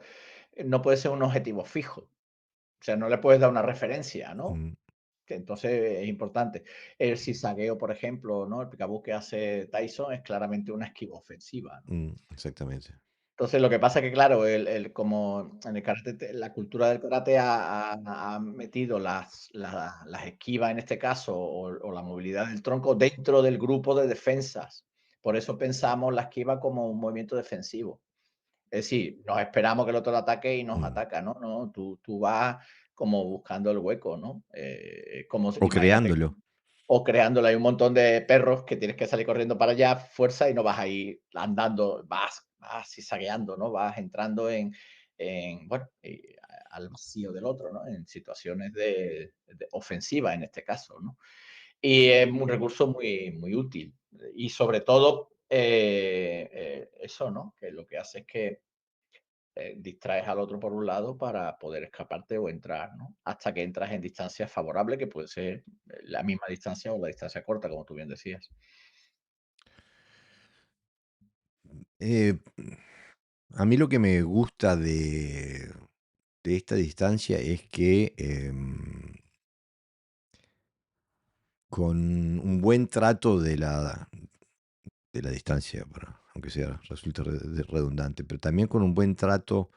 no puede ser un objetivo fijo. O sea, no le puedes dar una referencia, ¿no? Mm, Que entonces es importante. El zigzagueo, por ejemplo, ¿no? El picaboo que hace Tyson es claramente una esquiva ofensiva, ¿no? exactamente. Entonces, lo que pasa es que, claro, como en el karate, la cultura del karate ha metido las esquivas, en este caso, o la movilidad del tronco dentro del grupo de defensas. Por eso pensamos la esquiva como un movimiento defensivo. Es decir, nos esperamos que el otro ataque y nos Mm. ataca, ¿no? No, tú vas como buscando el hueco, ¿no? Como O imagínate, creándolo. o creándolo, hay un montón de perros que tienes que salir corriendo para allá, fuerza, y no vas ahí andando, vas zigzagueando, ¿no? Vas entrando bueno, al vacío del otro, ¿no? En situaciones de ofensiva, en este caso, ¿no? Y es un recurso muy útil. Y sobre todo, eso, ¿no? Que lo que hace es que distraes al otro por un lado para poder escaparte o entrar, ¿no? Hasta que entras en distancia favorable, que puede ser la misma distancia o la distancia corta, como tú bien decías. Eh, a mí lo que me gusta de esta distancia es que con un buen trato de la distancia, aunque sea resulte redundante, pero también con un buen trato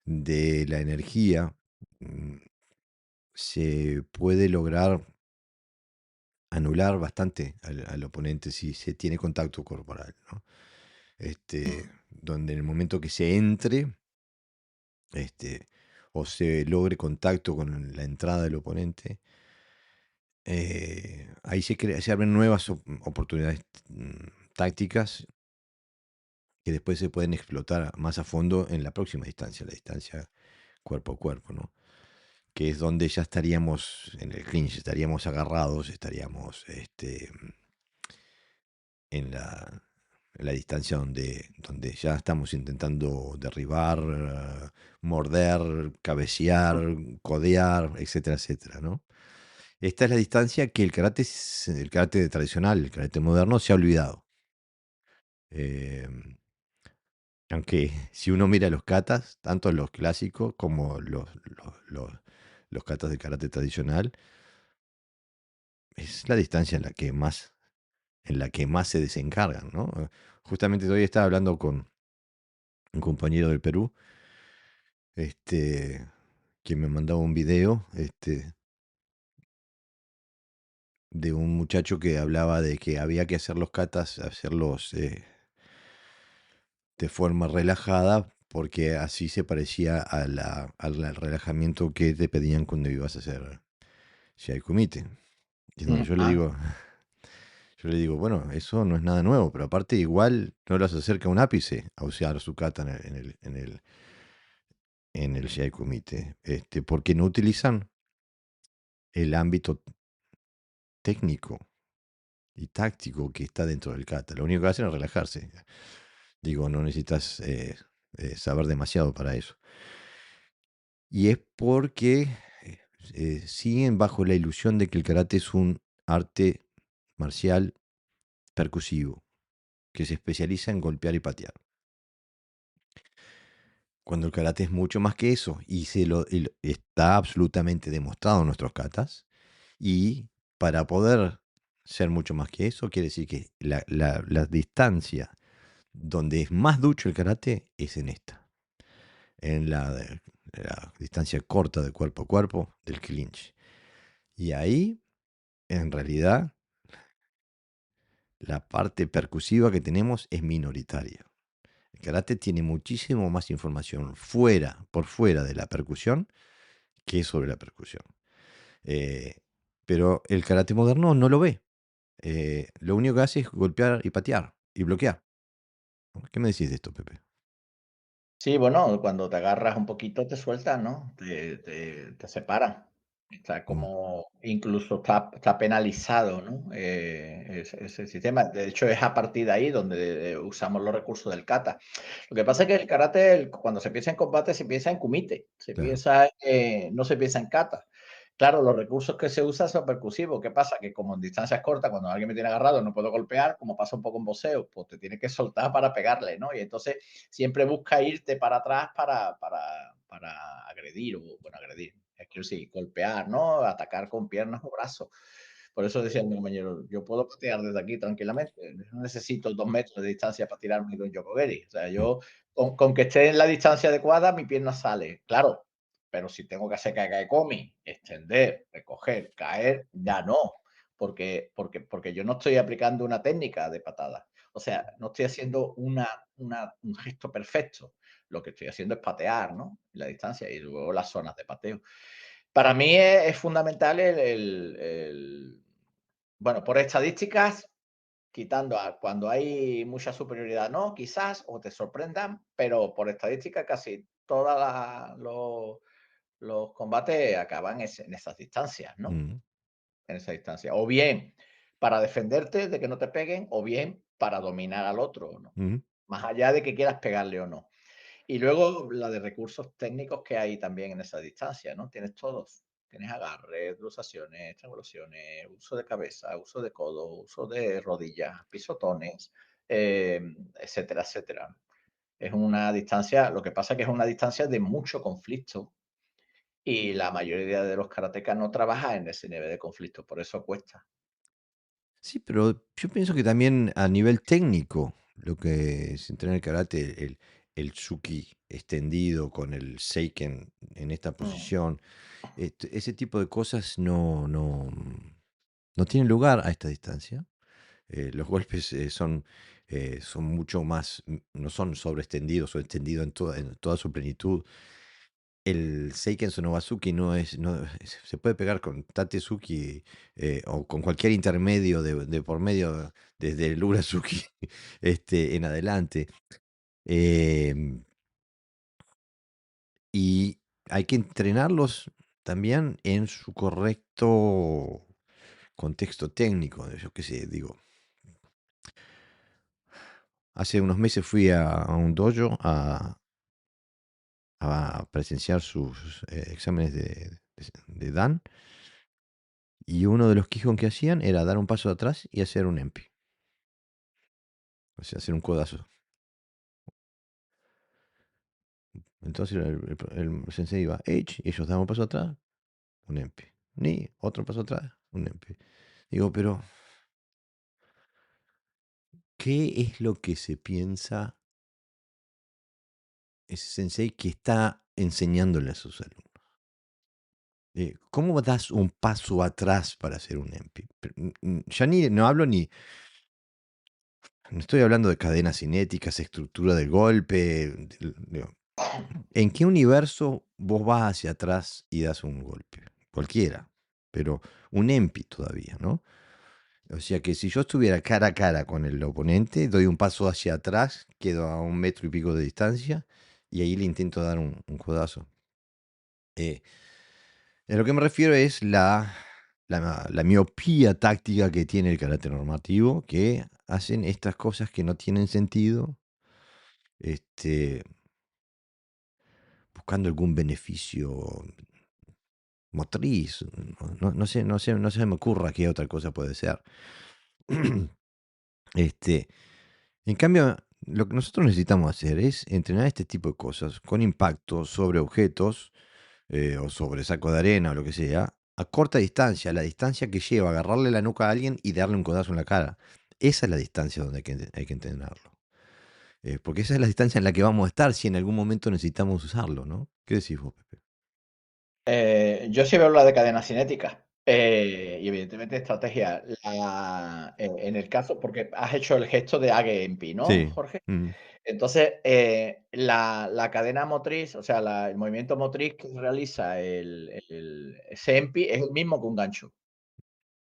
de la energía, mm, se puede lograr anular bastante al oponente si se tiene contacto corporal, ¿no? Donde en el momento que se entre, este, o se logre contacto con la entrada del oponente, ahí se abren nuevas oportunidades tácticas que después se pueden explotar más a fondo en la próxima distancia, la distancia cuerpo a cuerpo, ¿no? Que es donde ya estaríamos en el clinch, estaríamos agarrados, estaríamos en la distancia donde ya estamos intentando derribar, morder, cabecear, codear, etcétera, etcétera, ¿no? Esta es la distancia que el karate tradicional, el karate moderno se ha olvidado. Em, Aunque si uno mira los katas, tanto los clásicos como los katas de karate tradicional, es la distancia en la que más se desencargan, ¿no? Justamente hoy estaba hablando con un compañero del Perú, este, que me mandaba un video, de un muchacho que hablaba de que había que hacer los katas, hacerlos de forma relajada, porque así se parecía al relajamiento que te pedían cuando ibas a hacer Shiai Kumite. Y donde yo le Ah, digo, yo le digo, bueno, eso no es nada nuevo, pero aparte igual no los acerca un ápice a usar su kata en el Shiai Kumite, porque no utilizan el ámbito técnico y táctico que está dentro del kata. Lo único que hacen es relajarse. Digo, no necesitas saber demasiado para eso. Y es porque siguen bajo la ilusión de que el karate es un arte marcial percusivo, que se especializa en golpear y patear. Cuando el karate es mucho más que eso, y está absolutamente demostrado en nuestros katas, y para poder ser mucho más que eso, quiere decir que la distancia donde es más ducho el karate es en esta, en la distancia corta de cuerpo a cuerpo, del clinch. Y ahí, en realidad, la parte percusiva que tenemos es minoritaria. El karate tiene muchísimo más información por fuera de la percusión, que sobre la percusión. Eh, pero el karate moderno no lo ve. Lo único que hace es golpear y patear y bloquear. ¿Qué me decís de esto, Pepe? sí, bueno, cuando te agarras un poquito te sueltan, ¿no? Te separan. Está Mm, como incluso está penalizado, ¿no? Ese sistema. De hecho, es a partir de ahí donde usamos los recursos del kata. Lo que pasa es que el karate, cuando se piensa en combate, se piensa en kumite, claro. no se piensa en kata. Claro, los recursos que se usan son percusivos. ¿Qué pasa? Que como en distancias cortas, cuando alguien me tiene agarrado, no puedo golpear, como pasa un poco en boxeo, pues te tienes que soltar para pegarle, ¿no? Y entonces siempre busca irte para atrás para agredir, o bueno, agredir, es que sí, golpear, ¿no? Atacar con piernas o brazos. Por eso decía mi compañero, yo puedo patear desde aquí tranquilamente, no necesito 2 metros de distancia para tirarme de un Yokogeri. O sea, Mm, yo con que esté en la distancia adecuada, mi pierna sale. Claro, pero si tengo que hacer Kagekyomi, extender, recoger, caer, ya no, porque yo no estoy aplicando una técnica de patada. O sea, no estoy haciendo un gesto perfecto. Lo que estoy haciendo es patear, ¿no? La distancia y luego las zonas de pateo. Para mí es fundamental bueno, por estadísticas, quitando cuando hay mucha superioridad, no, quizás, o te sorprendan, pero por estadística casi todos los combates acaban en esas distancias, ¿no? mm, En esa distancia. O bien para defenderte de que no te peguen, o bien para dominar al otro, ¿no? mm, Más allá de que quieras pegarle o no. Y luego la de recursos técnicos que hay también en esa distancia, ¿no? Tienes todos. Tienes agarres, luxaciones, estrangulaciones, uso de cabeza, uso de codo, uso de rodillas, pisotones, etcétera, etcétera. Es una distancia, lo que pasa es que es una distancia de mucho conflicto y la mayoría de los karatecas no trabaja en ese nivel de conflicto, por eso cuesta. Sí, pero yo pienso que también a nivel técnico, lo que se entrena en el karate, el tsuki extendido con el seiken en esta Mm. posición, ese tipo de cosas no tienen lugar a esta distancia. Los golpes son mucho más, no son sobreextendidos o extendidos en toda su plenitud. El Seiken Sonobazuki se puede pegar con Tatesuki o con cualquier intermedio de por medio, desde el Urazuki en adelante. Em, y hay que entrenarlos también en su correcto contexto técnico. Yo qué sé, digo, hace unos meses fui a un dojo a presenciar sus exámenes de Dan, y uno de los Kihon que hacían era dar un paso atrás y hacer un empi, o sea, hacer un codazo. Entonces el sensei iba H, y ellos daban un paso atrás, un empi. Ni, otro paso atrás, un empi. Digo, pero ¿qué es lo que se piensa ese sensei que está enseñándole a sus alumnos? ¿Cómo das un paso atrás para hacer un empi? Ya no hablo ni, no estoy hablando de cadenas cinéticas, estructura del golpe. Digo, ¿en qué universo vos vas hacia atrás y das un golpe? Cualquiera, pero un empi todavía, ¿no? O sea que si yo estuviera cara a cara con el oponente, doy un paso hacia atrás, quedo a 1 metro y pico de distancia y ahí le intento dar un codazo. Eh, a lo que me refiero es la miopía táctica que tiene el karate normativo, que hacen estas cosas que no tienen sentido, este, buscando algún beneficio motriz. No se me ocurra qué otra cosa puede ser. Este, en cambio, lo que nosotros necesitamos hacer es entrenar este tipo de cosas con impacto sobre objetos, o sobre saco de arena o lo que sea, a corta distancia, la distancia que lleva a agarrarle la nuca a alguien y darle un codazo en la cara. Esa es la distancia donde hay que entrenarlo. Porque esa es la distancia en la que vamos a estar si en algún momento necesitamos usarlo, ¿no? ¿Qué decís vos, Pepe? Yo sí veo la de cadena cinética. Y evidentemente estrategia. En el caso, porque has hecho el gesto de Agempi, ¿no, Sí. Jorge? Mm, Entonces, la cadena motriz, o sea, el movimiento motriz que realiza ese EMPI es el mismo que un gancho.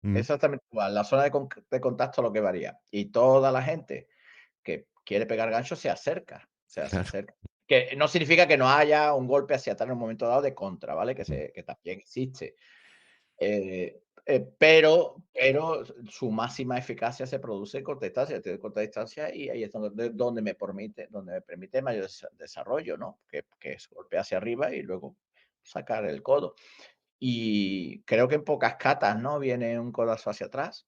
mm, Exactamente igual. La zona de contacto lo que varía. Y toda la gente que quiere pegar gancho se acerca. O sea, se claro. acerca. Que no significa que no haya un golpe hacia atrás en un momento dado de contra, ¿vale? Mm. Que también existe. Pero su máxima eficacia se produce en corta distancia, de corta distancia, y ahí es donde me permite mayor desarrollo, ¿no? Que es golpe hacia arriba y luego sacar el codo. Y creo que en pocas catas, ¿no? Viene un codazo hacia atrás.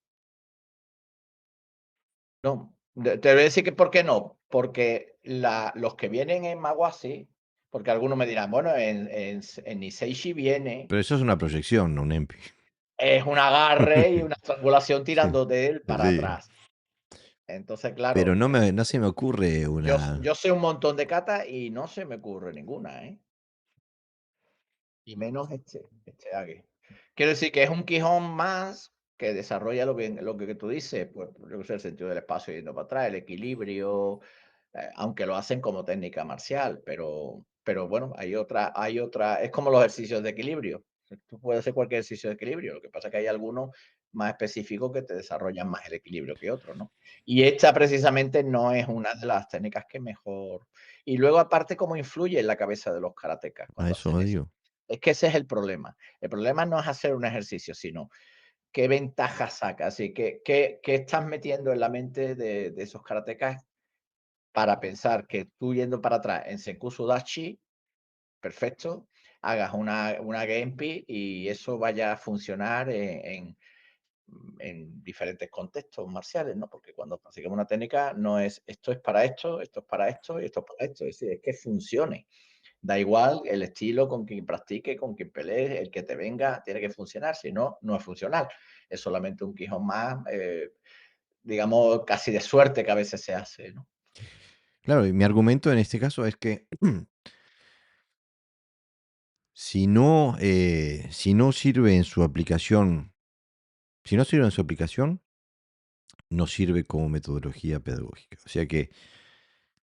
No, te voy a decir que por qué no, porque los que vienen en Maguasi, porque algunos me dirán, bueno, en Niseishi viene, Pero eso es una proyección, no un EMPI. es un agarre y una estrangulación Sí, tirando de él para sí. atrás. Entonces, Pero claro, no se me ocurre yo una. sé un montón de catas y no se me ocurre ninguna, ¿eh? Y menos este Age. Quiero decir que es un Quijón más que desarrolla lo que tú dices, pues, yo qué sé, el sentido del espacio yendo para atrás, el equilibrio, aunque lo hacen como técnica marcial, pero bueno, hay otra, es como los ejercicios de equilibrio. Tú puedes hacer cualquier ejercicio de equilibrio, lo que pasa es que hay algunos más específicos que te desarrollan más el equilibrio que otros, ¿no? Y esta precisamente no es una de las técnicas que mejor. Y luego, aparte, cómo influye en la cabeza de los karatecas A cuando eso hacen eso. digo. Es que ese es el problema. El problema no es hacer un ejercicio, sino qué ventaja sacas y qué estás metiendo en la mente de esos karatecas para pensar que tú yendo para atrás en Senkusu Dachi, perfecto, hagas una Genpi y eso vaya a funcionar en diferentes contextos marciales, ¿no? Porque cuando practicamos una técnica no es esto es para esto es para esto y esto es para esto. Es decir, es que funcione. Da igual el estilo con quien practique, con quien pelee, el que te venga, tiene que funcionar, si no, no es funcional. Es solamente un Quijón más, digamos, casi de suerte que a veces se hace, ¿no? Claro, y mi argumento en este caso es que si no sirve en su aplicación, si no sirve en su aplicación, no sirve como metodología pedagógica. O sea que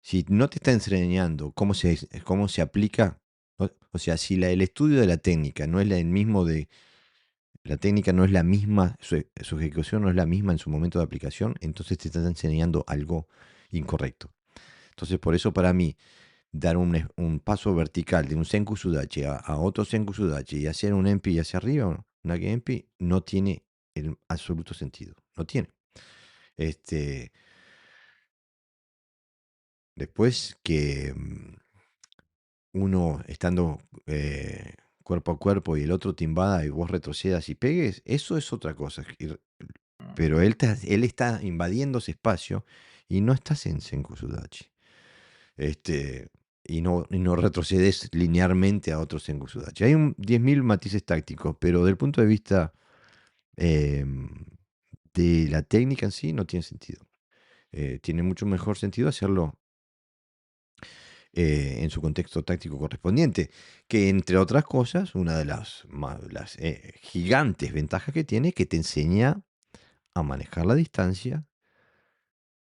si no te está enseñando cómo se aplica, o sea, si el estudio de la técnica no es el mismo la técnica no es la misma, su ejecución no es la misma en su momento de aplicación, entonces te está enseñando algo incorrecto. Entonces, por eso para mí, dar un paso vertical de un Senku Sudachi a otro Senku Sudachi y hacer un Empi hacia arriba, una Empi, no tiene el absoluto sentido. No tiene. Este, Después que uno estando cuerpo a cuerpo y el otro te invada y vos retrocedas y pegues, eso es otra cosa. Pero él está invadiendo ese espacio y no estás en Senku Sudachi. Este, y no retrocedes linealmente a otro Senku Sudachi. Hay 10.000 matices tácticos, pero del punto de vista em, de la técnica en sí, no tiene sentido. Tiene mucho mejor sentido hacerlo en su contexto táctico correspondiente, que entre otras cosas, una de las gigantes ventajas que tiene es que te enseña a manejar la distancia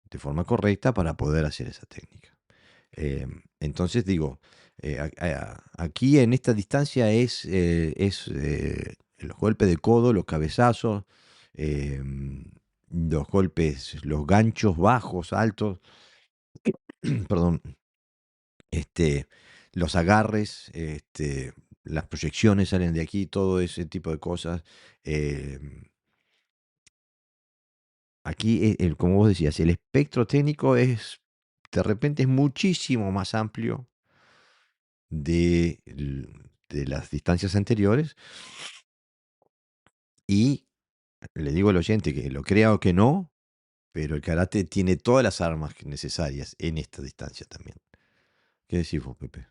de forma correcta para poder hacer esa técnica. Entonces digo, aquí en esta distancia es los golpes de codo, los cabezazos, em, los golpes, los ganchos bajos, altos, perdón, este, los agarres, las proyecciones salen de aquí, todo ese tipo de cosas. em, Aquí, como vos decías, el espectro técnico de repente es muchísimo más amplio de las distancias anteriores y le digo al oyente que lo crea o que no, pero el karate tiene todas las armas necesarias en esta distancia también. ¿Qué decís vos, Pepe?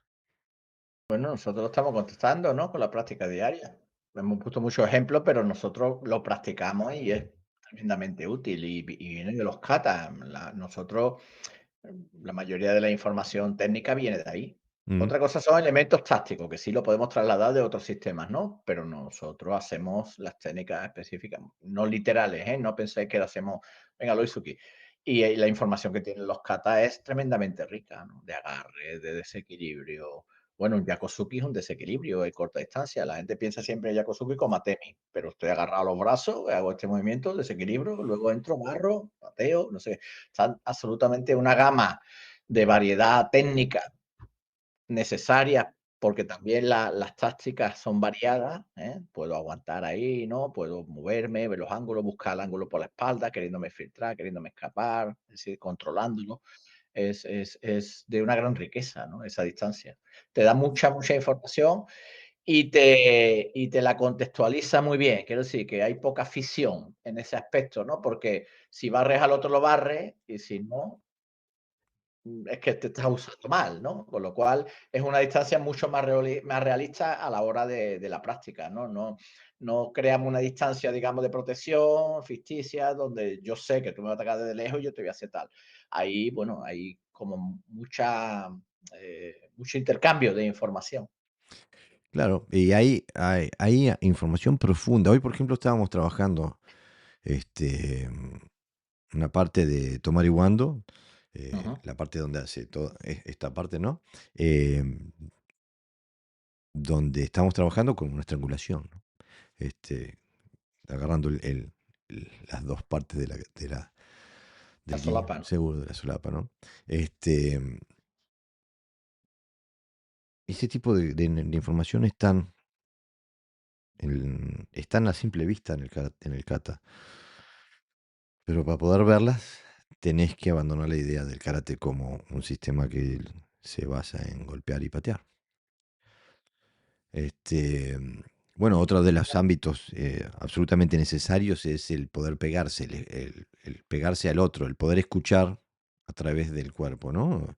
Bueno, nosotros lo estamos contestando, ¿no? Con la práctica diaria. Hemos puesto muchos ejemplos, pero nosotros lo practicamos y es tremendamente útil y viene de los katas. Nosotros, la mayoría de la información técnica viene de ahí. Mm, Otra cosa son elementos tácticos, que sí lo podemos trasladar de otros sistemas, ¿no? Pero nosotros hacemos las técnicas específicas, no literales, ¿eh? No penséis que lo hacemos, venga, lo hizo aquí. Y la información que tienen los katas es tremendamente rica, ¿no? De agarre, de desequilibrio. Bueno, un Yakosuki es un desequilibrio de corta distancia. La gente piensa siempre en Yakosuki como Atemi, pero estoy agarrado a los brazos, hago este movimiento, desequilibrio, luego entro, barro, pateo, no sé. Están absolutamente una gama de variedad técnica necesaria, porque también las tácticas son variadas, ¿eh? Puedo aguantar ahí, ¿no? Puedo moverme, ver los ángulos, buscar el ángulo por la espalda, queriéndome filtrar, queriéndome escapar, es decir, controlándolo. Es de una gran riqueza, ¿no? Esa distancia. Te da mucha, mucha información y te la contextualiza muy bien. Quiero decir que hay poca fisión en ese aspecto, ¿no? Porque si barres al otro lo barres y si no, es que te estás usando mal, ¿no? Con lo cual es una distancia mucho más realista a la hora de la práctica, ¿no? No creamos una distancia, digamos, de protección ficticia donde yo sé que tú me vas a atacar desde lejos y yo te voy a hacer tal. Ahí, bueno, hay como mucho intercambio de información. claro, y hay información profunda. Hoy, por ejemplo, estábamos trabajando este, una parte de Tomar y Wando, Ujú. la parte donde hace toda esta parte, ¿no? Em, donde estamos trabajando con una estrangulación, ¿no? Este, agarrando las dos partes La del solapa, ¿no? seguro de la solapa, ¿no? Este, ese tipo de información están a simple vista en el kata, pero para poder verlas tenés que abandonar la idea del karate como un sistema que se basa en golpear y patear. Este, bueno, otro de los ámbitos absolutamente necesarios es el poder pegarse, el pegarse al otro, el poder escuchar a través del cuerpo, ¿no?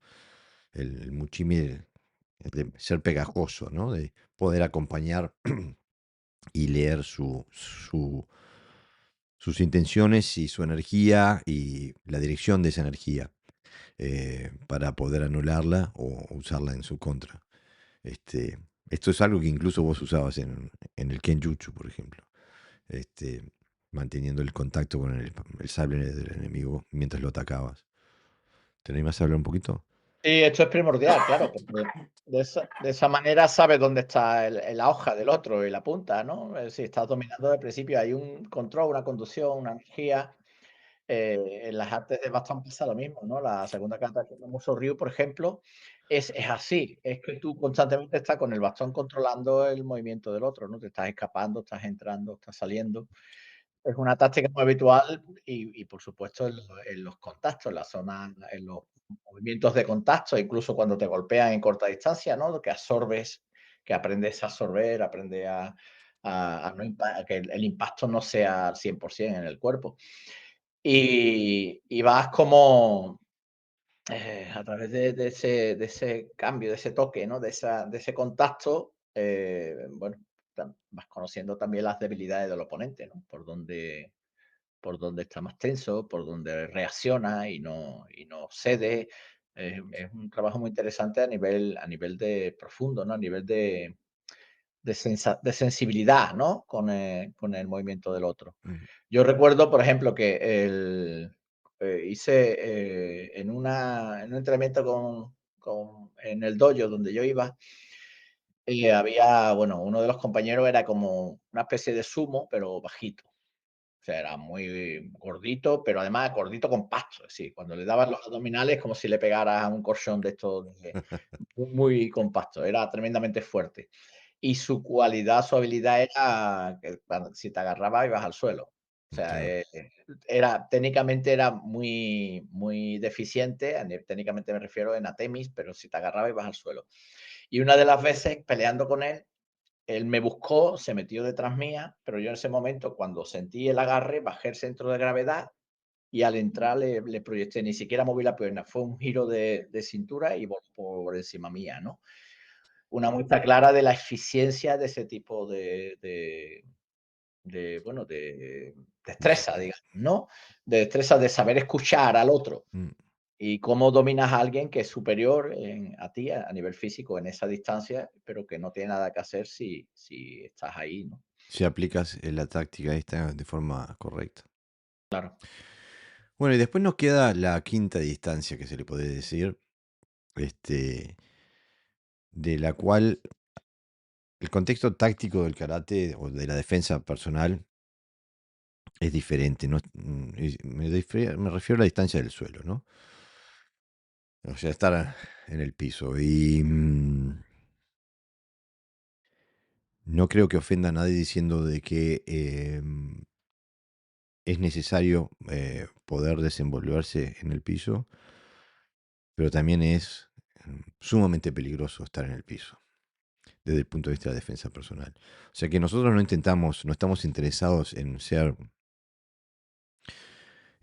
El muchimi, el de ser pegajoso, ¿no? De poder acompañar y leer sus intenciones y su energía y la dirección de esa energía para poder anularla o usarla en su contra. Este, esto es algo que incluso vos usabas en el Kenjutsu, por ejemplo, este, manteniendo el contacto con el sable del enemigo mientras lo atacabas. ¿Te animás a hablar un poquito? Sí, esto es primordial, claro, porque de esa manera sabes dónde está la hoja del otro y la punta, ¿no? Si estás dominando de principio, hay un control, una conducción, una energía. En las artes de bastón pasa lo mismo, ¿no? La segunda kata que Muso Ryu, por ejemplo, es así, es que tú constantemente estás con el bastón controlando el movimiento del otro, ¿no? Te estás escapando, estás entrando, estás saliendo. Es una táctica muy habitual y por supuesto, en los contactos, en la zona, en los movimientos de contacto, incluso cuando te golpean en corta distancia, ¿no? Que absorbes, que aprendes a absorber, aprendes a no a que el impacto no sea al 100% en el cuerpo. Y vas como a través de ese cambio, de ese toque, ¿no? De ese contacto, bueno, vas conociendo también las debilidades del oponente, ¿no? Por dónde está más tenso, por dónde reacciona y no cede. Es un trabajo muy interesante a nivel de profundo, ¿no? A nivel de sensibilidad, ¿no? Con el movimiento del otro. mm, Yo recuerdo, por ejemplo, que hice en un entrenamiento en el dojo donde yo iba, había, bueno, uno de los compañeros era como una especie de sumo, pero bajito. O sea, era muy gordito, pero además gordito compacto. Es decir, cuando le daban los abdominales, como si le pegaras a un colchón de estos muy compacto. Era tremendamente fuerte. Y su cualidad, su habilidad era que si te agarraba ibas al suelo. O sea, claro. técnicamente era muy, muy deficiente, técnicamente me refiero en Atemis, pero si te agarraba ibas al suelo. Y una de las veces peleando con él me buscó, se metió detrás mía, pero yo en ese momento, cuando sentí el agarre, bajé el centro de gravedad y al entrar le proyecté, ni siquiera moví la pierna, fue un giro de cintura y voló por encima mía, ¿no? Una muestra clara de la eficiencia de ese tipo bueno, de Des- destreza, digamos, ¿no? De destreza de saber escuchar al otro mm. y cómo dominas a alguien que es superior a ti a nivel físico en esa distancia, pero que no tiene nada que hacer si estás ahí, ¿no? Si aplicas la táctica esta de forma correcta. Claro. Bueno, y después nos queda la quinta distancia que se le puede decir, este, de la cual el contexto táctico del karate o de la defensa personal es diferente. No, me refiero a la distancia del suelo, ¿no? O sea, estar en el piso. Y no creo que ofenda a nadie diciendo de que es necesario poder desenvolverse en el piso, pero también es sumamente peligroso estar en el piso desde el punto de vista de la defensa personal. O sea que nosotros no intentamos, no estamos interesados en ser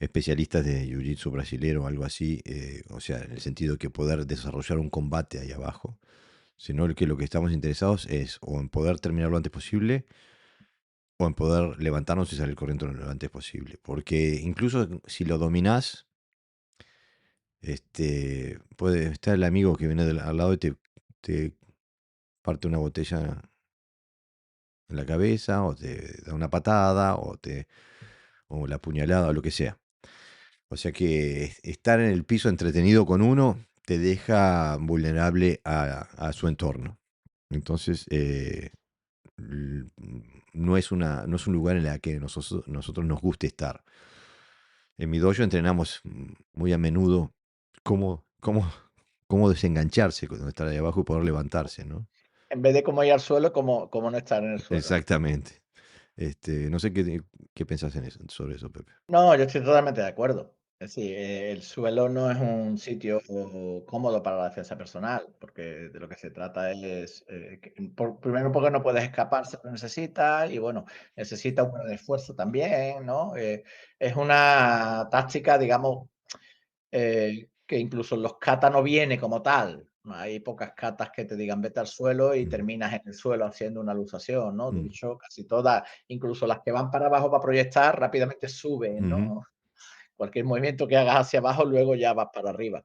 especialistas de jiu-jitsu brasilero o algo así, o sea, en el sentido de que poder desarrollar un combate ahí abajo, sino que lo que estamos interesados es o en poder terminar lo antes posible o en poder levantarnos y salir corriendo lo antes posible. Porque incluso si lo dominás, puede estar el amigo que viene al lado y te parte una botella en la cabeza, o te da una patada, o la puñalada, o lo que sea. O sea que estar en el piso entretenido con uno te deja vulnerable a su entorno. Entonces, l- no es un lugar en el que nosotros nos guste estar. En mi dojo entrenamos muy a menudo cómo desengancharse cuando estar ahí abajo y poder levantarse, ¿no? En vez de cómo ir al suelo, cómo no estar en el suelo, ¿no? Exactamente. No sé qué pensás sobre eso, Pepe. No, yo estoy totalmente de acuerdo. Es decir, el suelo no es un sitio cómodo para la defensa personal, porque de lo que se trata es, primero porque no puedes escapar si lo necesitas y bueno, necesita un gran esfuerzo también, ¿no? Es una táctica, digamos, que incluso en los kata no viene como tal. ¿No? Hay pocas katas que te digan vete al suelo y Mm, terminas en el suelo haciendo una luxación, ¿no? De mm, hecho, casi todas, incluso las que van para abajo para proyectar, rápidamente suben, ujú, ¿no? Cualquier movimiento que hagas hacia abajo, luego ya vas para arriba.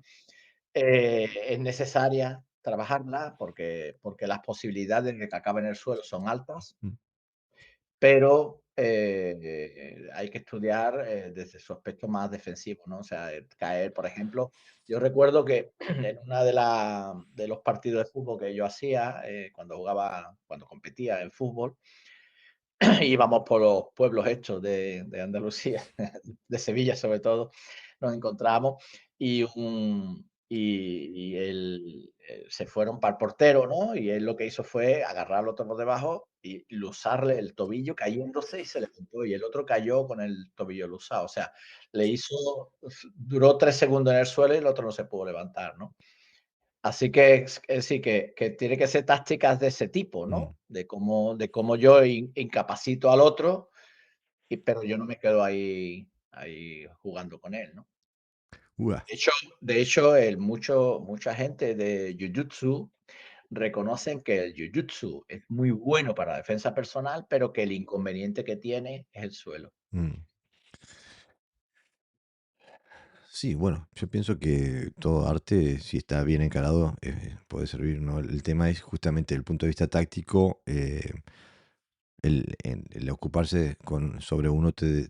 Es necesaria trabajarla porque las posibilidades de que acabe en el suelo son altas, mm, pero hay que estudiar desde su aspecto más defensivo, ¿no? O sea, caer, por ejemplo, yo recuerdo que en una de los partidos de fútbol que yo hacía, cuando competía en fútbol, íbamos por los pueblos estos de Andalucía, de Sevilla sobre todo, nos encontrábamos y se fueron para el portero, ¿no? Y él lo que hizo fue agarrar al otro por debajo y luzarle el tobillo cayéndose y se levantó, y el otro cayó con el tobillo luzado. O sea, le hizo duró 3 segundos en el suelo y el otro no se pudo levantar, ¿no? Así que es decir, que tiene que ser tácticas de ese tipo, Mm. ¿no? De cómo yo incapacito al otro, pero yo no me quedo ahí jugando con él, ¿no? Uah. De hecho de hecho, mucha gente de Jiu-Jitsu reconocen que el Jiu-Jitsu es muy bueno para la defensa personal, pero que el inconveniente que tiene es el suelo. Mm. Sí, bueno, yo pienso que todo arte, si está bien encarado, puede servir, ¿no? El tema es justamente desde el punto de vista táctico, el ocuparse sobre uno te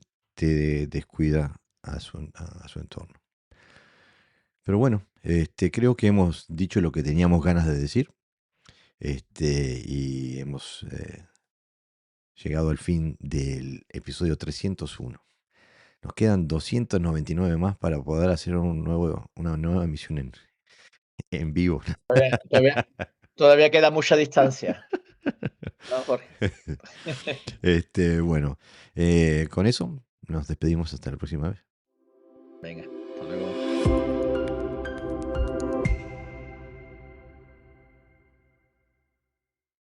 descuida a su entorno. Pero bueno, creo que hemos dicho lo que teníamos ganas de decir, y hemos llegado al fin del episodio 301. Nos quedan 299 más para poder hacer una nueva emisión en vivo. Todavía todavía queda mucha distancia, ¿no, Jorge? Bueno, con eso nos despedimos hasta la próxima vez. Venga.